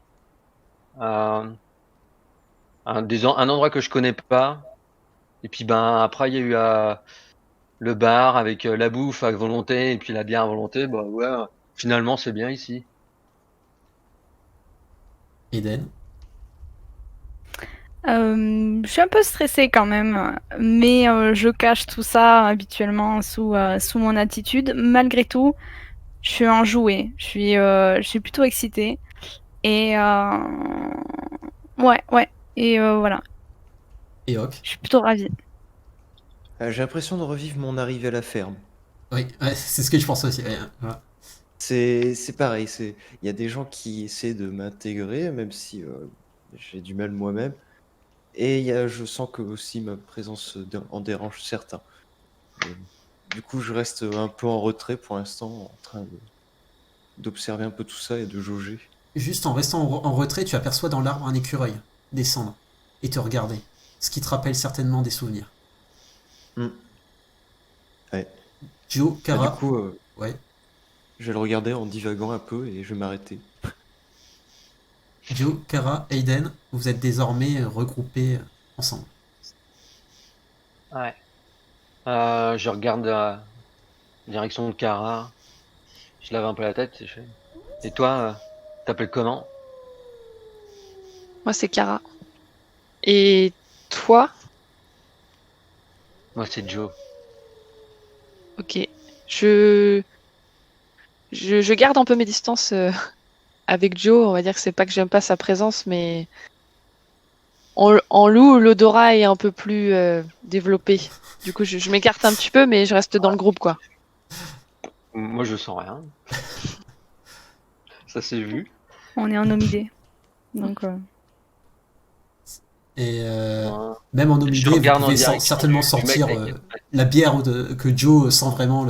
Un endroit que je connais pas. Et puis après, il y a eu le bar avec la bouffe à volonté et puis la bière à volonté. Bah ouais, finalement, c'est bien ici. Hayden? Je suis un peu stressée quand même, mais je cache tout ça habituellement sous mon attitude. Malgré tout, je suis enjouée. Je suis plutôt excitée. Et ouais. Et voilà, Et Hawk? je suis plutôt ravie. J'ai l'impression de revivre mon arrivée à la ferme. Oui, ouais, c'est ce que je pense aussi. Ouais, voilà. C'est pareil, il y a des gens qui essaient de m'intégrer, même si j'ai du mal moi-même. Et je sens que aussi ma présence en dérange certains. Et du coup, je reste un peu en retrait pour l'instant, en train d'observer un peu tout ça et de jauger. Juste en restant en retrait, tu aperçois dans l'arbre un écureuil descendre et te regarder, ce qui te rappelle certainement des souvenirs. Hmm. Ouais. Joe, Bah, Kara. du coup, Ouais. je vais le regarder en divagant un peu et je vais m'arrêter. Joe, Kara, Aiden, vous êtes désormais regroupés ensemble. Ouais. Je regarde direction de Kara. Je lave un peu la tête. Et toi, t'appelles comment? Moi, c'est Kara. Et toi? Moi, c'est Joe. Ok. Je... je garde un peu mes distances avec Joe. On va dire que c'est pas que j'aime pas sa présence, mais en loup, l'odorat est un peu plus développé. Du coup, je m'écarte un petit peu, mais je reste dans le groupe, quoi. Moi, je sens rien. Ça s'est vu. On est en omidé. Donc, Et Ouais. même en Je Omidé, vous regarde en pouvez direction certainement du mec sortir avec. la bière que Joe sent vraiment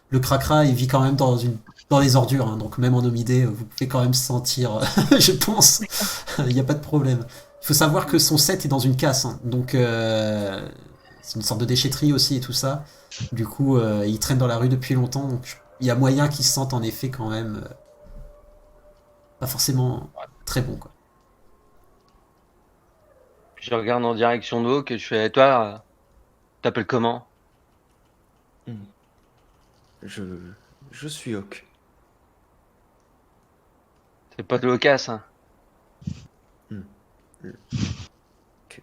le cracra. Il vit quand même dans les ordures, hein, donc même en Omidé, vous pouvez quand même sentir, je pense. Il n'y a pas de problème. Il faut savoir que son set est dans une casse, hein, donc c'est une sorte de déchetterie aussi et tout ça. Du coup, il traîne dans la rue depuis longtemps, donc il y a moyen qu'il se sente en effet quand même pas forcément très bon, quoi. Je regarde en direction d'eau que je fais. Et toi, t'appelles comment? Hmm. Je suis Hawk. C'est pas de l'ocas, hein. Hmm. Que-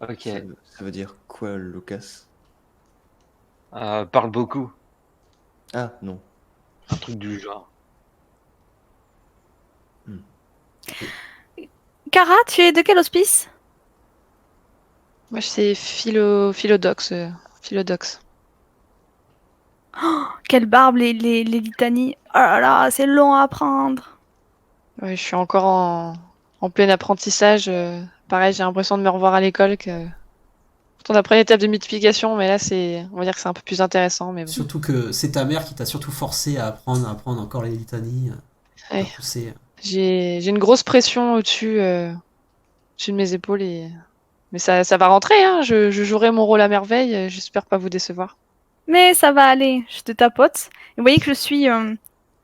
Ok. Ça veut dire quoi, Locas? Parle beaucoup. Ah, non. Un truc du genre. Kara, tu es de quel hospice? Moi, c'est Philodox. Philodox. Quelle barbe, les litanies. Oh là là, c'est long à apprendre. Ouais, je suis encore en plein apprentissage. Pareil, j'ai l'impression de me revoir à l'école. Pourtant, on apprend une étape de multiplication, mais là, on va dire que c'est un peu plus intéressant. Mais bon. Surtout que c'est ta mère qui t'a surtout forcé à apprendre encore les litanies, à Ouais. pousser. J'ai une grosse pression au-dessus de mes épaules. Mais ça va rentrer, hein. Je jouerai mon rôle à merveille. J'espère pas vous décevoir. Mais ça va aller, je te tapote. Et vous voyez que je suis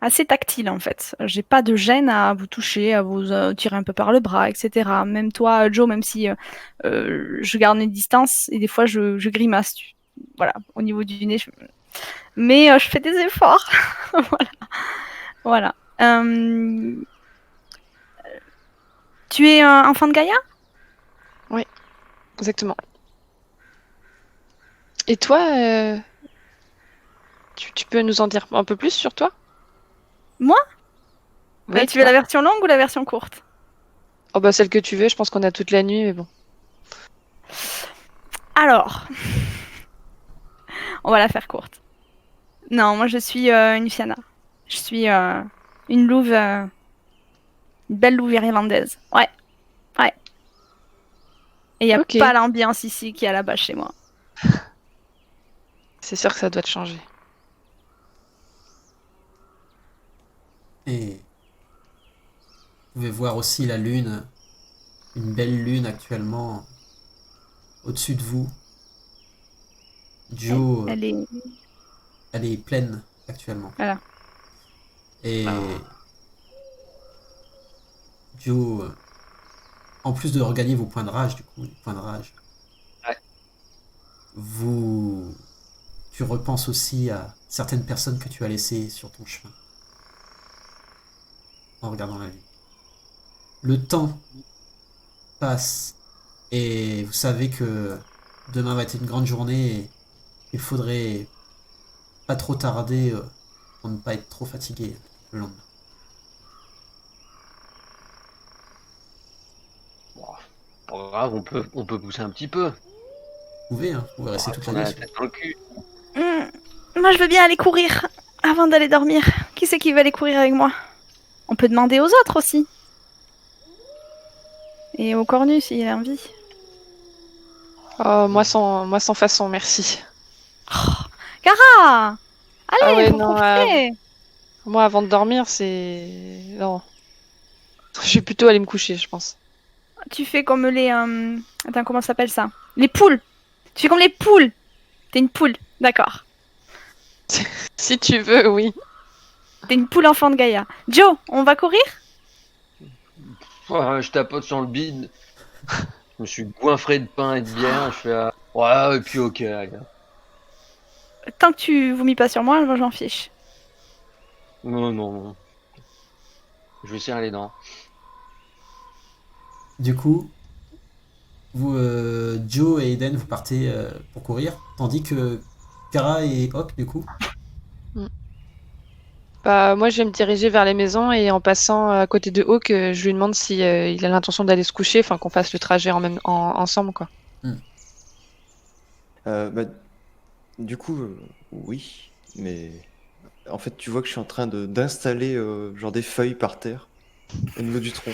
assez tactile en fait. J'ai pas de gêne à vous toucher, à vous tirer un peu par le bras, etc. Même toi, Joe, même si je garde une distance et des fois je grimace. Voilà, au niveau du nez. Mais je fais des efforts. Voilà. Voilà. Tu es un enfant de Gaïa? Exactement. Et toi, tu peux nous en dire un peu plus sur toi? Moi? Oui, Tu veux toi. la version longue ou la version courte? Oh bah celle que tu veux. Je pense qu'on a toute la nuit, mais bon. Alors, on va la faire courte. Non, moi je suis une Fianna. Je suis une louve, une belle louve irlandaise. Ouais, ouais. Et il n'y a Ok. pas l'ambiance ici qui est à la base chez moi. C'est sûr que ça doit te changer. Et vous pouvez voir aussi la lune, une belle lune actuellement au-dessus de vous. Joe, Elle est. elle est pleine actuellement. Voilà. Et Joe, en plus de regagner vos points de rage, du coup, les points de rage, Ouais. tu repenses aussi à certaines personnes que tu as laissées sur ton chemin en regardant la lune. Le temps passe et vous savez que demain va être une grande journée et il faudrait pas trop tarder pour ne pas être trop fatigué le lendemain. Bon, pas grave, on peut pousser un petit peu. Vous pouvez On rester va toute la tourner nuit. la Si vous tête dans le cul. Moi je veux bien aller courir avant d'aller dormir. Qui c'est qui veut aller courir avec moi? On peut demander aux autres aussi. Et au cornu s'il a envie. Oh, moi sans façon, merci. Cara! Ah Allez, ouais, faut non, profiter! moi avant de dormir, c'est... Non. Je vais plutôt aller me coucher, je pense. Tu fais comme les. Attends, comment ça s'appelle ça? Les poules! Tu fais comme les poules! T'es une poule, d'accord. Si tu veux, oui. T'es une poule enfant de Gaïa. Joe, on va courir? Ouais, je tapote sur le bide. Je me suis goinfré de pain et de bière. Je fais ouais, et puis ok, allez. Tant que tu vomis pas sur moi, moi j'en fiche. Non. Je vais serrer les dents. Du coup, vous, Joe et Eden, vous partez pour courir, tandis que Kara et Hawk, du coup, Bah, moi, je vais me diriger vers les maisons et en passant à côté de Hawk, je lui demande si il a l'intention d'aller se coucher, enfin qu'on fasse le trajet ensemble, quoi. Bah, du coup, oui, mais en fait, tu vois que je suis en train d'installer genre des feuilles par terre au niveau du tronc.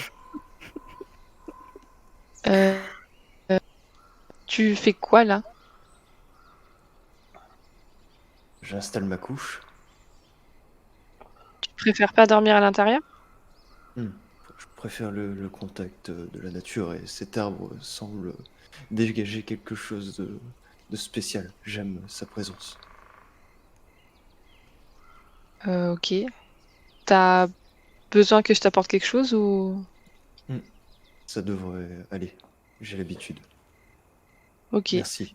Euh, Tu fais quoi là? J'installe ma couche. Tu préfères pas dormir à l'intérieur? Je préfère le contact de la nature et cet arbre semble dégager quelque chose de spécial. J'aime sa présence. Ok. T'as besoin que je t'apporte quelque chose ou... Ça devrait aller. J'ai l'habitude. Ok. Merci.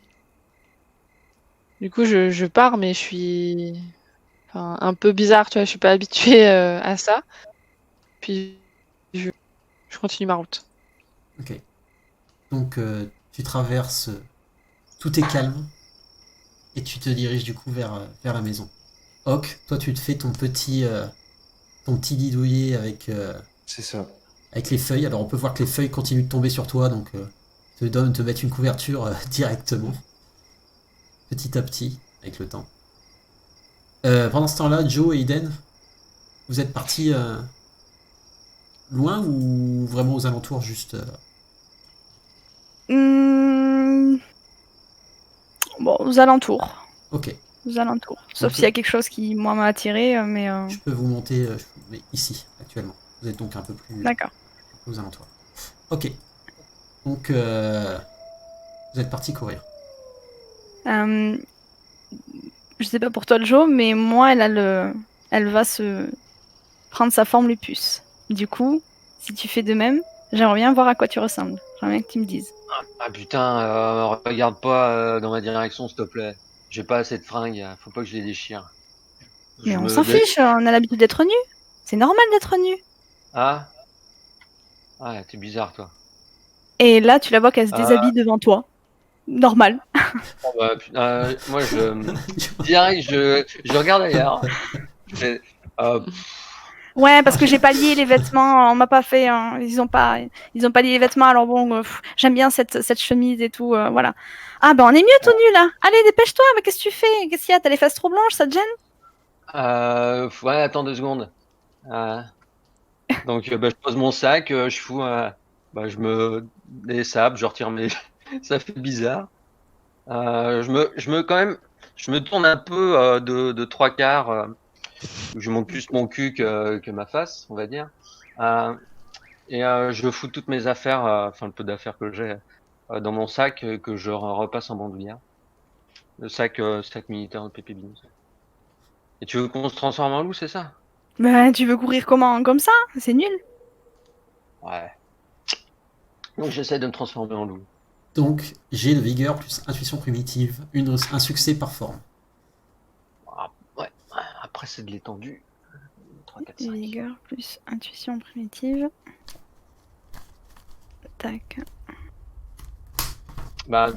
Du coup, je pars, mais je suis un peu bizarre, tu vois, je suis pas habituée à ça. Puis je continue ma route. ok. Donc tu traverses, tout est calme, et tu te diriges du coup vers la maison. Hawk, toi tu te fais ton petit lit douillet C'est ça. avec les feuilles. Alors on peut voir que les feuilles continuent de tomber sur toi, donc te donne te mettre une couverture directement, petit à petit, avec le temps. Pendant ce temps-là, Joe et Eden, vous êtes partis loin ou vraiment aux alentours juste Bon, aux alentours. Ok, Aux alentours. Sauf Ok. s'il y a quelque chose qui, moi, m'a attiré, mais... je peux vous monter mais ici, actuellement. Vous êtes donc un peu plus D'accord. aux alentours. Ok, donc vous êtes partis courir. Je sais pas pour toi, Joe, mais moi, elle va se prendre sa forme lupus. Du coup, si tu fais de même, j'aimerais bien voir à quoi tu ressembles. J'aimerais bien que tu me dises. Ah putain, regarde pas dans ma direction, s'il te plaît. J'ai pas assez de fringues, faut pas que je les déchire. Mais Je on me s'en dé- fiche, on a l'habitude d'être nus. C'est normal d'être nu. Ah? Ah, t'es bizarre, toi. Et là, tu la vois qu'elle se Euh, déshabille devant toi. Normal. Bon, bah, moi, direct, je regarde ailleurs. Je fais, Ouais, parce que j'ai pas lié les vêtements, on m'a pas fait, ils ont pas lié les vêtements, alors bon, j'aime bien cette chemise et tout, voilà. Ah ben on est mieux tout nu là. Allez, dépêche-toi, mais qu'est-ce que tu fais? Qu'est-ce qu'il y a? T'as les fesses trop blanches, ça te gêne? ouais, attends 2 secondes. Donc, je pose mon sac, je fous, je me dessape, je retire mes, ça fait bizarre. Je me tourne un peu de 3/4. Je monte plus mon cul que ma face, on va dire. Et je fous toutes mes affaires, enfin le peu d'affaires que j'ai, dans mon sac que je repasse en bandoulière. Le sac militaire de Pépé Binous. Et tu veux qu'on se transforme en loup, c'est ça? Ben tu veux courir comment? Comme ça? C'est nul. Ouais. Donc j'essaie de me transformer en loup. Donc j'ai de vigueur plus intuition primitive, un succès par forme. Ouais. Après c'est de l'étendue. 3, 4, 5. Vigueur plus intuition primitive. Tac. Bah,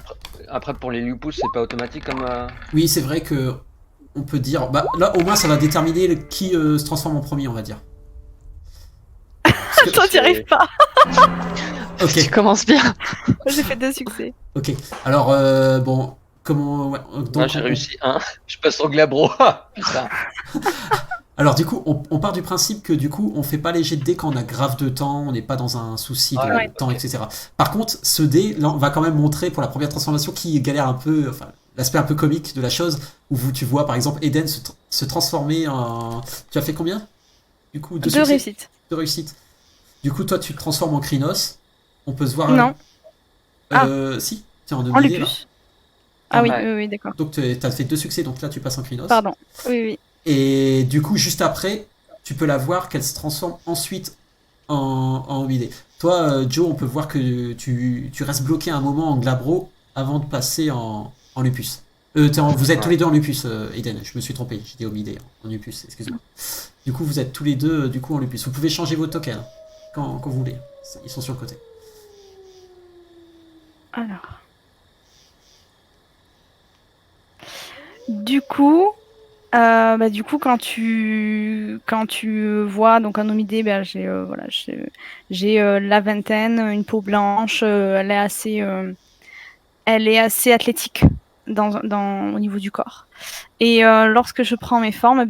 après pour les lupus, c'est pas automatique comme. Oui, c'est vrai que on peut dire. Bah là, au moins, ça va déterminer qui se transforme en premier, on va dire. Parce que- Toi, t'y arrives pas. Ok, Tu commences bien. J'ai fait 2 succès. ok. Alors, bon, comment. Ouais, donc, J'ai réussi un. Je passe en glabro. Putain. Alors, du coup, on part du principe que du coup, on fait pas les jets de dés quand on a grave de temps, on n'est pas dans un souci de Ouais, temps, ok. etc. Par contre, ce dé là, on va quand même montrer pour la première transformation qui galère un peu, enfin, l'aspect un peu comique de la chose, où tu vois par exemple Eden se transformer en. Tu as fait combien? Du coup, 2 succès, réussites. 2 réussites. Du coup, toi, tu te transformes en Krynos. On peut se voir. Non. Si, tiens, en En dominé, là. lupus. Ah oui, Ouais. oui, d'accord. Donc t'as fait 2 succès, donc là tu passes en Clinos. Pardon. Oui, oui. Et du coup, juste après, tu peux la voir qu'elle se transforme ensuite en Omidé. Toi, Joe, on peut voir que tu restes bloqué un moment en Glabro avant de passer en Lupus. Vous êtes tous Ouais. les deux en Lupus, Eden. Je me suis trompé, j'ai dit Omidé en Lupus, excuse-moi. Du coup, vous êtes tous les deux du coup en Lupus. Vous pouvez changer vos tokens quand vous voulez. Ils sont sur le côté. Alors. Du coup, quand tu vois donc un Omidé, j'ai la vingtaine, une peau blanche, elle est assez athlétique au niveau du corps. Et lorsque je prends mes formes,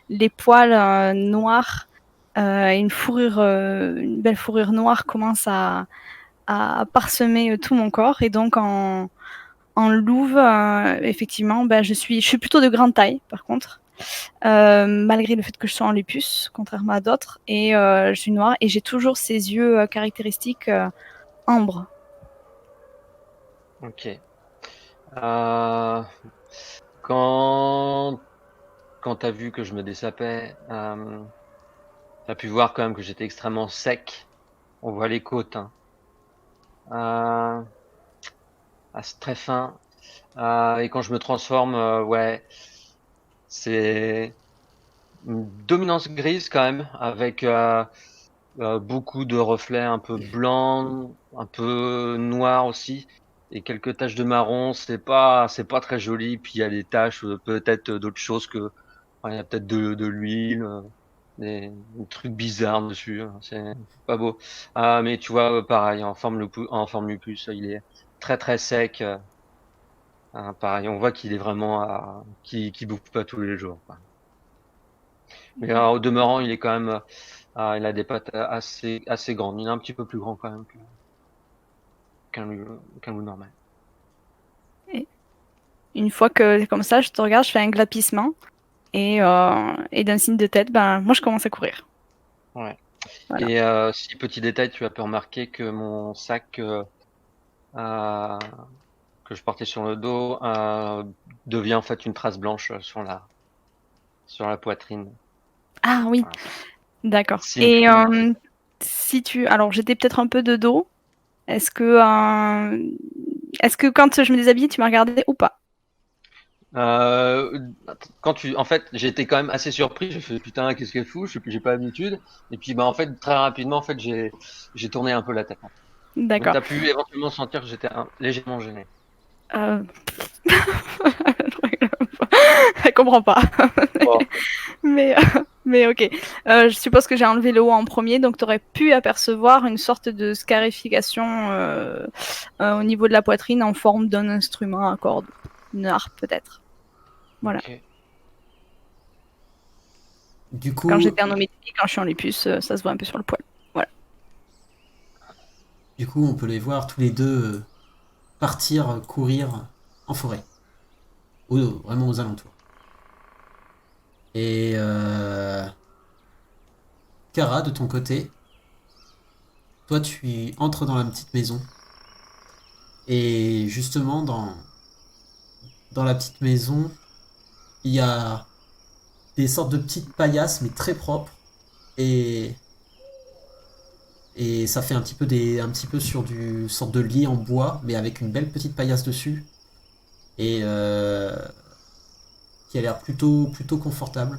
les poils noirs et une belle fourrure noire commencent à parsemer tout mon corps. Et donc en louve, effectivement, je suis plutôt de grande taille, par contre. Malgré le fait que je sois en lupus, contrairement à d'autres, et je suis noire, et j'ai toujours ces yeux caractéristiques ambre. Ok. Euh, quand quand t'as vu que je me dessapais, t'as pu voir quand même que j'étais extrêmement sec. On voit les côtes, hein. C'est très fin. Et quand je me transforme, ouais, c'est une dominance grise quand même, avec beaucoup de reflets un peu blancs, un peu noirs aussi, et quelques taches de marron. C'est pas très joli. Puis il y a des taches, peut-être d'autres choses que, enfin, il y a peut-être de l'huile, des trucs bizarres dessus, hein. C'est pas beau. Mais tu vois, pareil, en forme lupus, il est très très sec. Pareil, on voit qu'il est vraiment, qui bouffe pas tous les jours, quoi. Mais au demeurant, il est quand même, il a des pattes assez grandes. Il est un petit peu plus grand quand même qu'un loup normal. Et une fois que c'est comme ça, je te regarde, je fais un glapissement, et d'un signe de tête, moi je commence à courir. Ouais. Voilà. Et si petit détail, tu as pu remarquer que mon sac que je portais sur le dos devient en fait une trace blanche sur la poitrine. Ah oui, Voilà. d'accord. Signe Et que- alors j'étais peut-être un peu de dos. Est-ce que, est-ce que quand je me déshabille, tu m'as regardé ou pas? Euh, en fait, j'ai été quand même assez surpris. J'ai fait putain, qu'est-ce qu'elle fout? J'ai pas l'habitude. Et puis, en fait, très rapidement, en fait, j'ai tourné un peu la tête. Mais D'accord. t'as pu éventuellement sentir que j'étais légèrement gêné. Euh, Elle comprend pas. Bon. Mais, mais ok. Je suppose que j'ai enlevé le haut en premier, donc tu aurais pu apercevoir une sorte de scarification au niveau de la poitrine en forme d'un instrument à cordes. Une harpe peut-être. Voilà. Ok. Du Quand coup, j'étais en ométrie, quand je suis en lupus, ça se voit un peu sur le poil. Voilà. on peut les voir tous les deux partir courir en forêt. Vraiment aux alentours. Et Kara, de ton côté, toi tu entres dans la petite maison. Et justement, dans la petite maison, il y a des sortes de petites paillasses, mais très propres. Et, et ça fait un petit peu sur du sorte de lit en bois, mais avec une belle petite paillasse dessus. Et qui a l'air plutôt confortable.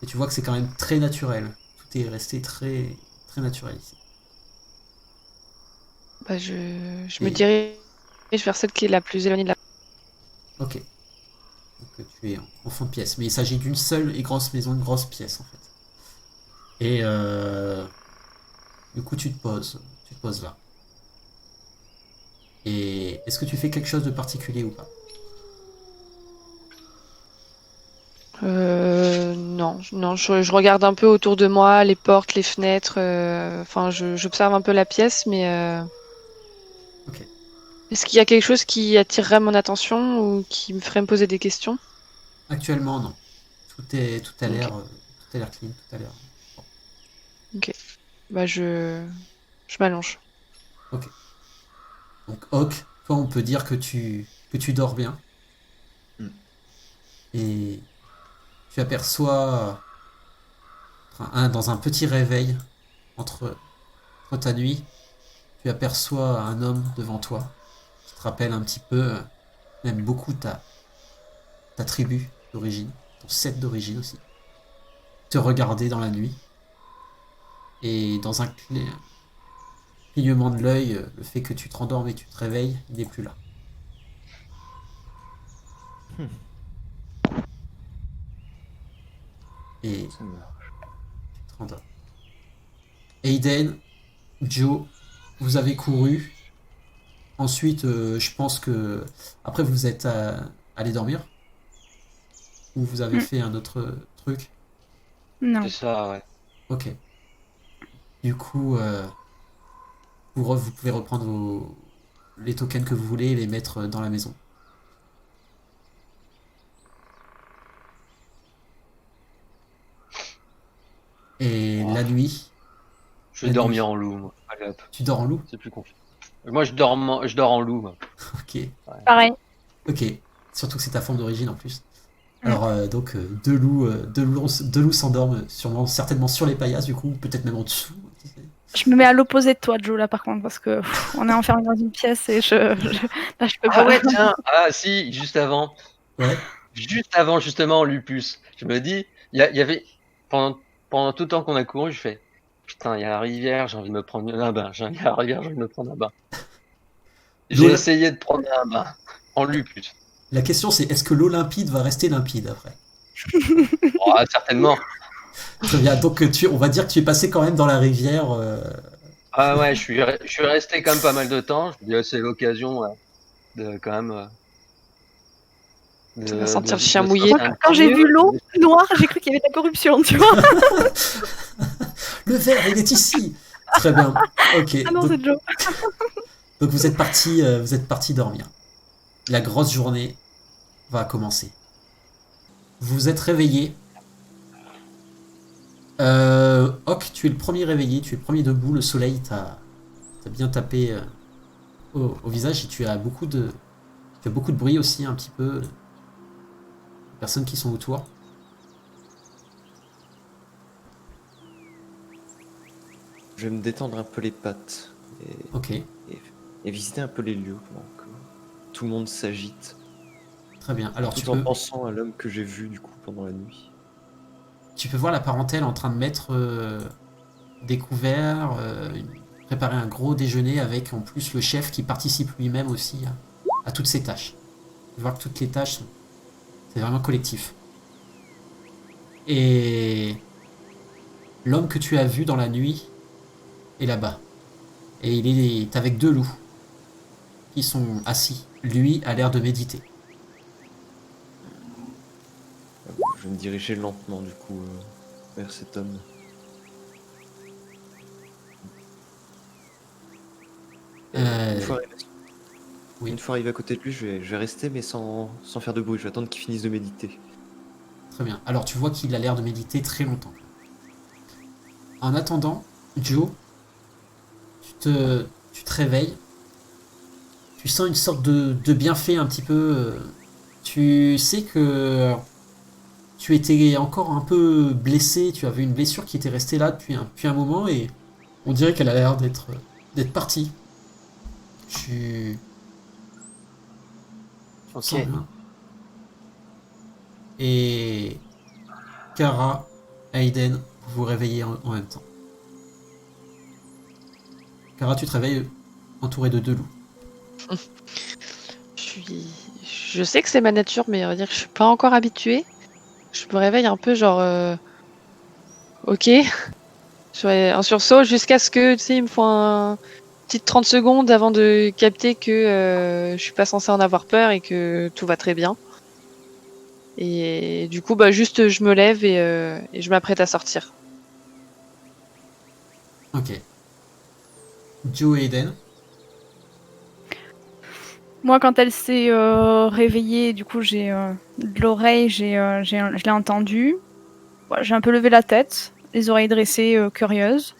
Et tu vois que c'est quand même très naturel. Tout est resté très naturel ici. Je me Et dirige vers celle qui est la plus éloignée de la. ok, donc tu es en fond de pièce. Mais il s'agit d'une seule et grosse maison, une grosse pièce en fait. Et du coup tu te poses là. Et est-ce que tu fais quelque chose de particulier ou pas? Non, non, je regarde un peu autour de moi, les portes, les fenêtres. Enfin, j'observe un peu la pièce, mais Ok. est-ce qu'il y a quelque chose qui attirerait mon attention ou qui me ferait me poser des questions? Actuellement non. Tout Ok, a l'air clean, tout a l'air. ok. Bah, je m'allonge. Ok. Donc Hawk, Toi, on peut dire que tu dors bien. Mm. Et tu aperçois, dans un petit réveil, entre ta nuit, tu aperçois un homme devant toi, qui te rappelle un petit peu, même beaucoup ta tribu d'origine, ton set d'origine aussi. Te regarder dans la nuit, et dans un clignement de l'œil, le fait que tu te rendormes et que tu te réveilles, il n'est plus là. Et Ça marche. tu te rendors. Aiden, Joe, vous avez couru. Ensuite, je pense que après vous êtes allé dormir ou vous avez Mm. fait un autre truc. Non. C'est ça, ouais. Ok. Du coup, vous pouvez reprendre les tokens que vous voulez et les mettre dans la maison. Et Oh, la nuit, je vais la dormir nuit, en loup, moi. Allez hop, tu dors en loup. c'est plus compliqué. Moi, je dors en loup, moi. Ok. Pareil. Ok. Surtout que c'est ta forme d'origine en plus. Mm. Alors donc deux loups s'endorment certainement sur les paillasses du coup, ou peut-être même en dessous. Je me mets à l'opposé de toi, Joe, là, par contre, parce que on est enfermé dans une pièce et là, je peux Ah pas. ouais, tiens. Ah si, Ouais. juste avant justement Lupus. Je me dis, il y avait pendant tout le temps qu'on a couru, je fais, putain, il y a la rivière, j'ai envie de me prendre un bain. Il y a la rivière, j'ai envie de me prendre un bain. J'ai L'eau- essayé de prendre un bain en Lupus. La question c'est est-ce que l'eau limpide va rester limpide après? Oh, certainement. Très bien. Donc on va dire que tu es passé quand même dans la rivière. Ah ouais, je suis resté quand même pas mal de temps. Je me dis, c'est l'occasion de quand même Ça va sentir le chien se mouillé. Moi, passer un quand petit j'ai peu. vu l'eau noire, j'ai cru qu'il y avait de la corruption, tu vois. Le verre, il est ici. Très bien. Ok. Ah non, c'est Joe. Donc vous êtes parti dormir. La grosse journée va commencer. Vous vous êtes réveillé. Hoc, tu es le premier réveillé, tu es le premier debout. Le soleil t'a bien tapé au visage et tu as beaucoup de bruit aussi un petit peu. Les personnes qui sont autour. Je vais me détendre un peu les pattes Ok, et visiter un peu les lieux pendant que tout le monde s'agite, très bien. Alors tout en pensant à l'homme que j'ai vu du coup pendant la nuit. tu peux voir la parentèle en train de mettre des couverts, préparer un gros déjeuner avec en plus le chef qui participe lui-même aussi à toutes ces tâches. Tu peux voir que toutes les tâches, c'est vraiment collectif. Et l'homme que tu as vu dans la nuit est là-bas. Et il est avec deux loups qui sont assis. Lui a l'air de méditer. Je vais me diriger lentement du coup vers cet homme. Une fois arrivé, oui. une fois arrivé à côté de lui, je vais rester mais sans faire de bruit. Je vais attendre qu'il finisse de méditer. Très bien. Alors tu vois qu'il a l'air de méditer très longtemps. En attendant, Joe, tu te réveilles. Tu sens une sorte de bienfait un petit peu. Tu sais que tu étais encore un peu blessé. Tu avais une blessure qui était restée là depuis un moment et on dirait qu'elle a l'air d'être partie. Tu Ok. sens bien. Et Kara, Aiden, vous vous réveillez en même temps. Kara, tu te réveilles entouré de deux loups. Je sais que c'est ma nature, mais on va dire que je suis pas encore habituée. Je me réveille un peu genre, ok, sur un sursaut jusqu'à ce que, tu sais, il me faut un petite 30 secondes avant de capter que je suis pas censée en avoir peur et que tout va très bien. Et du coup, bah juste, je me lève et je m'apprête à sortir. Ok. Joe et Aiden. Moi, quand elle s'est réveillée, du coup, j'ai de l'oreille, je l'ai entendue. Voilà, j'ai un peu levé la tête, les oreilles dressées, curieuses,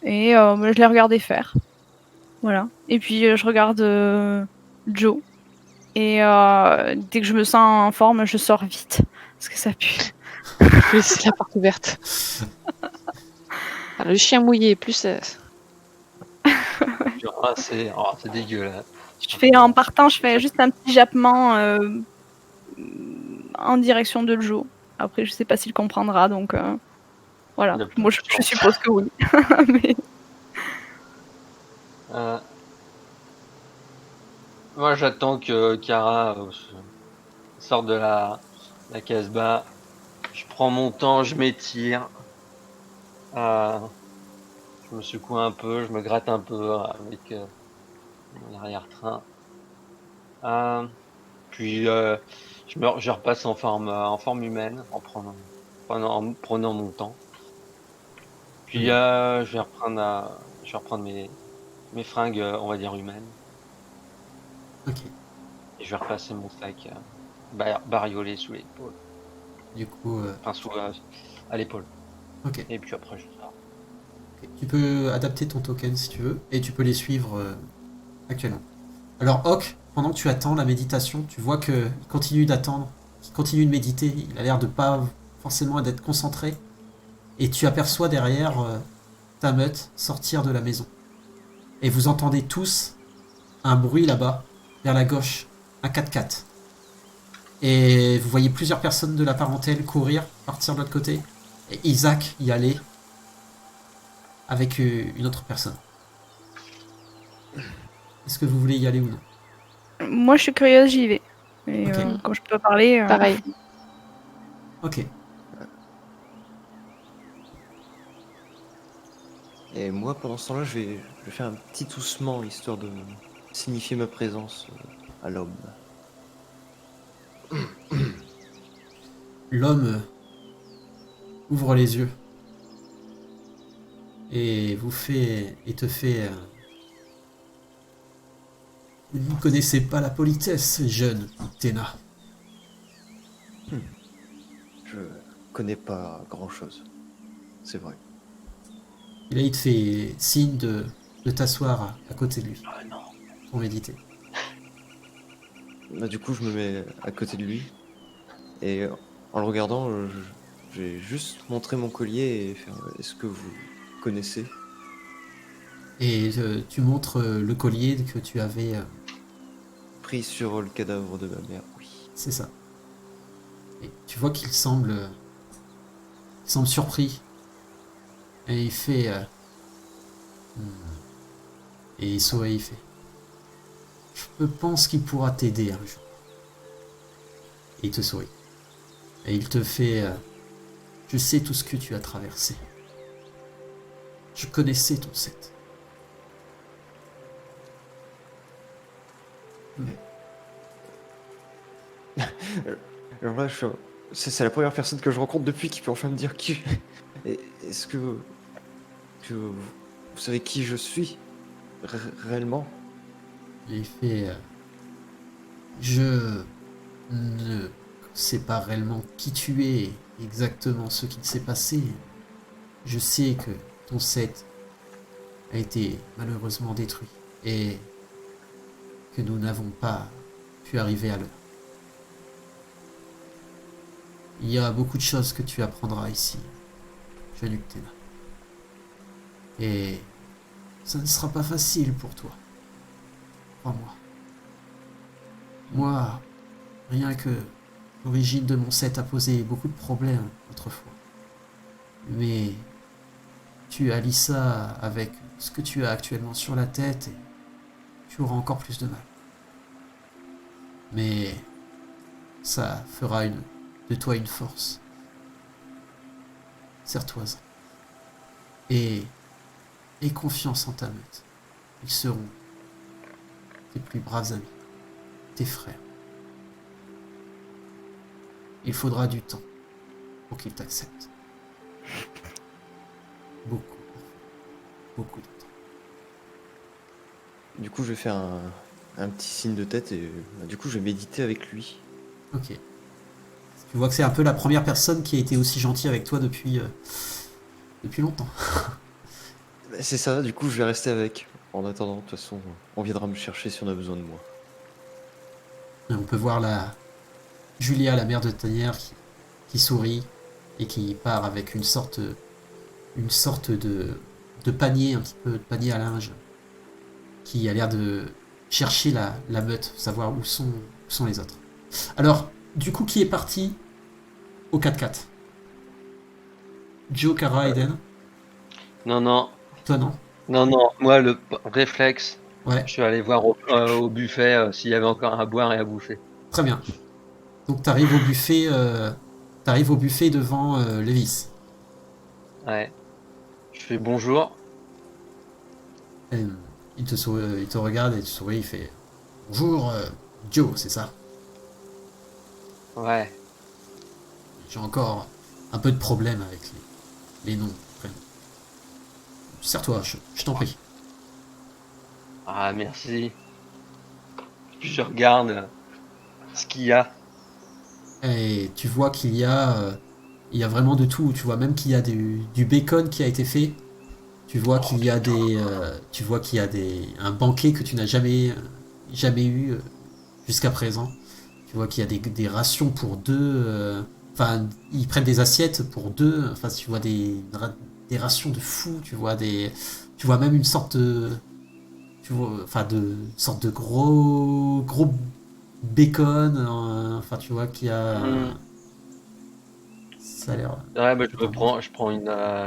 et je l'ai regardée faire. Voilà. Et puis je regarde Joe. Et dès que je me sens en forme, je sors vite. Parce que ça pue. Je vais laisser la porte ouverte. Ah, le chien mouillé, plus. Genre, ah, c'est dégueulasse. En partant, je fais juste un petit jappement en direction de Joe. Après, je sais pas s'il comprendra, donc voilà. Il a plus Moi, de je chance. suppose que oui. Mais Euh, Moi, j'attends que Kara sorte de la Casbah. Je prends mon temps, je m'étire. Je me secoue un peu, je me gratte un peu avec mon arrière-train. Puis je repasse en forme humaine en prenant mon temps. Puis je vais reprendre mes fringues, on va dire humaines. Ok. Et je vais repasser mon sac bariolé sous l'épaule. Du coup, Enfin, à l'épaule. ok. Et puis après, je sors. Ok. Tu peux adapter ton token si tu veux, et tu peux les suivre actuellement. Alors, Hawk, pendant que tu attends la méditation, tu vois qu'il continue d'attendre, qu'il continue de méditer. Il a l'air de pas forcément d'être concentré. Et tu aperçois derrière ta meute sortir de la maison. Et vous entendez tous un bruit là-bas, vers la gauche, un 4x4. Et vous voyez plusieurs personnes de la parentèle courir, partir de l'autre côté. Et Isaac y aller avec une autre personne. Est-ce que vous voulez y aller ou non? moi, je suis curieuse, j'y vais. Et Ok. quand je peux parler. Pareil. Ok. Et moi, pendant ce temps-là, je vais faire un petit toussement, histoire de signifier ma présence à l'homme. L'homme ouvre les yeux et te fait. Vous ne connaissez pas la politesse, jeune Téna. Je connais pas grand-chose. C'est vrai. Et là, il te fait signe de t'asseoir à côté de lui Ah non. pour méditer. Bah, du coup, je me mets à côté de lui. Et en le regardant, j'ai juste montré mon collier et fait est-ce que vous connaissez? Et tu montres le collier que tu avais. Pris sur le cadavre de ma mère, oui. C'est ça. Et tu vois qu'il semble surpris. Et il fait. Et Soé, il fait. Je pense qu'il pourra t'aider un jour. Et il te sourit. Et il te fait. Je sais tout ce que tu as traversé. Je connaissais ton set. Alors là, c'est la première personne que je rencontre depuis qui peut enfin me dire qui. Est-ce que vous savez qui je suis réellement? Et il fait. Je ne sais pas réellement qui tu es, exactement ce qui s'est passé. Je sais que ton set a été malheureusement détruit et que nous n'avons pas pu arriver à l'heure. Il y a beaucoup de choses que tu apprendras ici, jeune Uktena. Et ça ne sera pas facile pour toi. Crois-moi. Moi, rien que l'origine de mon set a posé beaucoup de problèmes autrefois. Mais tu allies ça avec ce que tu as actuellement sur la tête et tu auras encore plus de mal. Mais ça fera de toi une force. Serre-toi-en. Et aie confiance en ta meute. Ils seront tes plus braves amis, tes frères. Il faudra du temps pour qu'ils t'acceptent. Beaucoup, beaucoup de temps. Du coup, je vais faire un petit signe de tête et du coup, je vais méditer avec lui. Ok. Tu vois que c'est un peu la première personne qui a été aussi gentille avec toi depuis longtemps. C'est ça, du coup, je vais rester avec. En attendant, de toute façon, on viendra me chercher si on a besoin de moi. Et on peut voir Julia, la mère de Tanière, qui sourit et qui part avec une sorte de panier, un petit peu de panier à linge, qui a l'air de chercher la meute, savoir où sont les autres. Alors, du coup, qui est parti au 4x4? Joe, Kara, Eden? Non, Toi, non? moi, le réflexe, Ouais, je suis allé voir au buffet s'il y avait encore à boire et à bouffer. très bien. Donc, t'arrives au buffet devant Lévis. Ouais. Je fais bonjour. Et, il te regarde et tu souris, il fait bonjour, Joe, c'est ça? Ouais. J'ai encore un peu de problème avec les noms, prénoms. Serre-toi, je t'en prie. Ah, merci. Puis je regarde ce qu'il y a. Et tu vois il y a vraiment de tout. Tu vois même qu'il y a du bacon qui a été fait. Tu vois qu'il y a un banquet que tu n'as jamais eu jusqu'à présent. Tu vois qu'il y a des rations pour deux. Enfin, ils prennent des assiettes pour deux. Enfin, tu vois des rations de fou. Tu vois même une sorte de gros bacon. Enfin, tu vois qu'il y a. Mm. Ça a l'air. Ouais, bah, je prends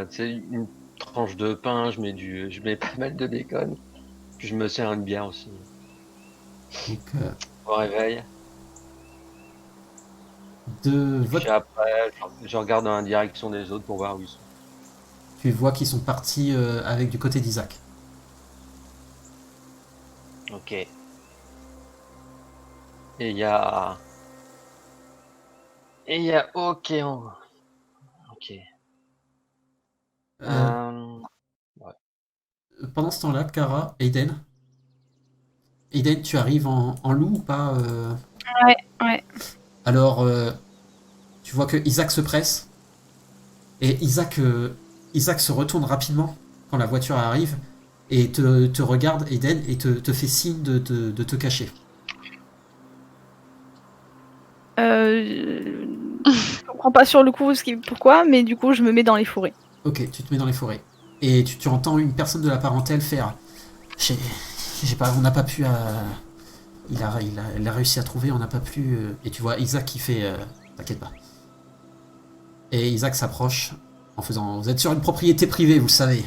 tu sais, une tranche de pain, je mets pas mal de bacon. Puis je me sers une bière aussi. Donc, Au réveil. de Puis votre après, je regarde dans la direction des autres pour voir où ils sont. tu vois qu'ils sont partis avec du côté d'Isaac. Ok. Et il y a. Ok. Ok. Euh, Ouais. Pendant ce temps-là, Kara, Aiden, tu arrives en loup ou pas Ouais. Alors, tu vois que Isaac se presse et Isaac se retourne rapidement quand la voiture arrive et te regarde, Aiden, et te fait signe de te cacher. Je comprends pas sur le coup pourquoi, mais du coup, je me mets dans les fourrés. Ok, tu te mets dans les forêts. Et tu entends une personne de la parentèle faire J'ai j'ai pas, on n'a pas pu. Il a réussi à trouver, on n'a pas pu. Et tu vois Isaac qui fait T'inquiète pas. Et Isaac s'approche en faisant Vous êtes sur une propriété privée, vous le savez.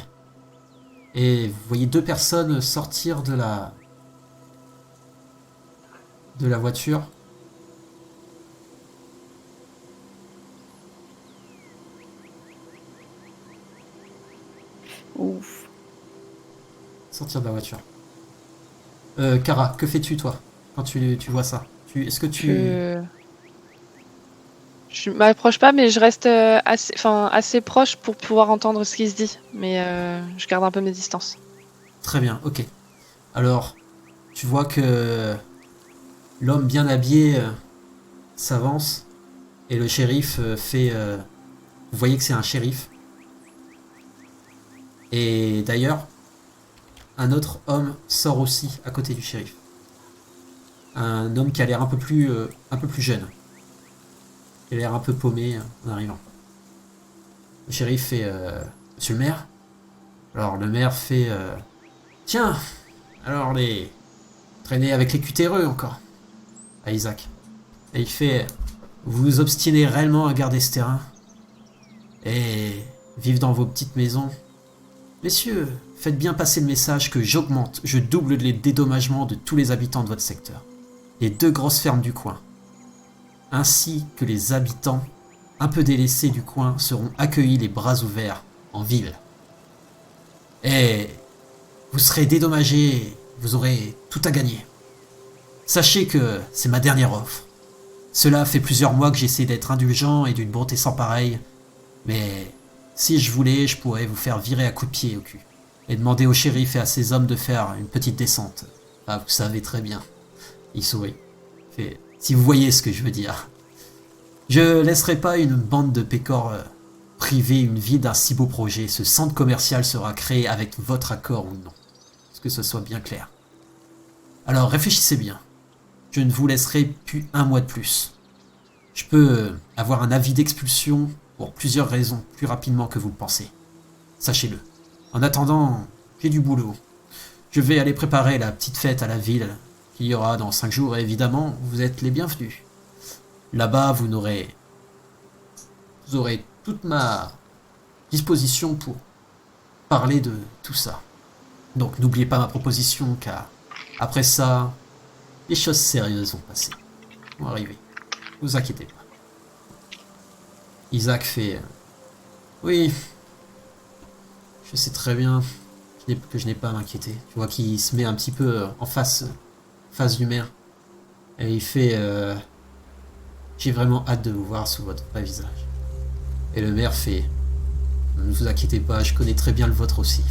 Et vous voyez deux personnes sortir de la voiture. Ouf. Sortir de la voiture. Kara, que fais-tu toi quand tu vois ça Est-ce que tu. Je m'approche pas, mais je reste assez proche pour pouvoir entendre ce qui se dit. Mais je garde un peu mes distances. Très bien, ok. Alors, tu vois que l'homme bien habillé s'avance et le shérif fait. Vous voyez que c'est un shérif. Et d'ailleurs, un autre homme sort aussi à côté du shérif. Un homme qui a l'air un peu plus jeune. Qui a l'air un peu paumé en arrivant. Le shérif fait Monsieur le maire. Alors le maire fait Tiens, alors les traîner avec les cutéreux encore. À Isaac. Et il fait Vous vous obstinez réellement à garder ce terrain et vivre dans vos petites maisons. Messieurs, faites bien passer le message que je double les dédommagements de tous les habitants de votre secteur. Les deux grosses fermes du coin, ainsi que les habitants un peu délaissés du coin seront accueillis les bras ouverts en ville. Et vous serez dédommagés, vous aurez tout à gagner. Sachez que c'est ma dernière offre. Cela fait plusieurs mois que j'essaie d'être indulgent et d'une bonté sans pareille, mais si je voulais, je pourrais vous faire virer à coups de pied au cul et demander au shérif et à ses hommes de faire une petite descente. Ah, vous savez très bien. Il sourit. Fait, si vous voyez ce que je veux dire. Je laisserai pas une bande de pécores priver une vie d'un si beau projet. Ce centre commercial sera créé avec votre accord ou non. Est-ce que ce soit bien clair? Alors réfléchissez bien. je ne vous laisserai plus un mois de plus. Je peux avoir un avis d'expulsion pour plusieurs raisons plus rapidement que vous le pensez. Sachez-le. En attendant, j'ai du boulot. Je vais aller préparer la petite fête à la ville qu'il y aura dans 5 jours et évidemment, vous êtes les bienvenus. Là-bas, vous aurez toute ma disposition pour parler de tout ça. Donc n'oubliez pas ma proposition car après ça, les choses sérieuses vont passer. Vont arriver. Ne vous inquiétez pas. Isaac fait... oui, je sais très bien que je n'ai pas à m'inquiéter. Tu vois qu'il se met un petit peu en face du maire. Et il fait... j'ai vraiment hâte de vous voir sous votre vrai visage. Et le maire fait... ne vous inquiétez pas, je connais très bien le vôtre aussi.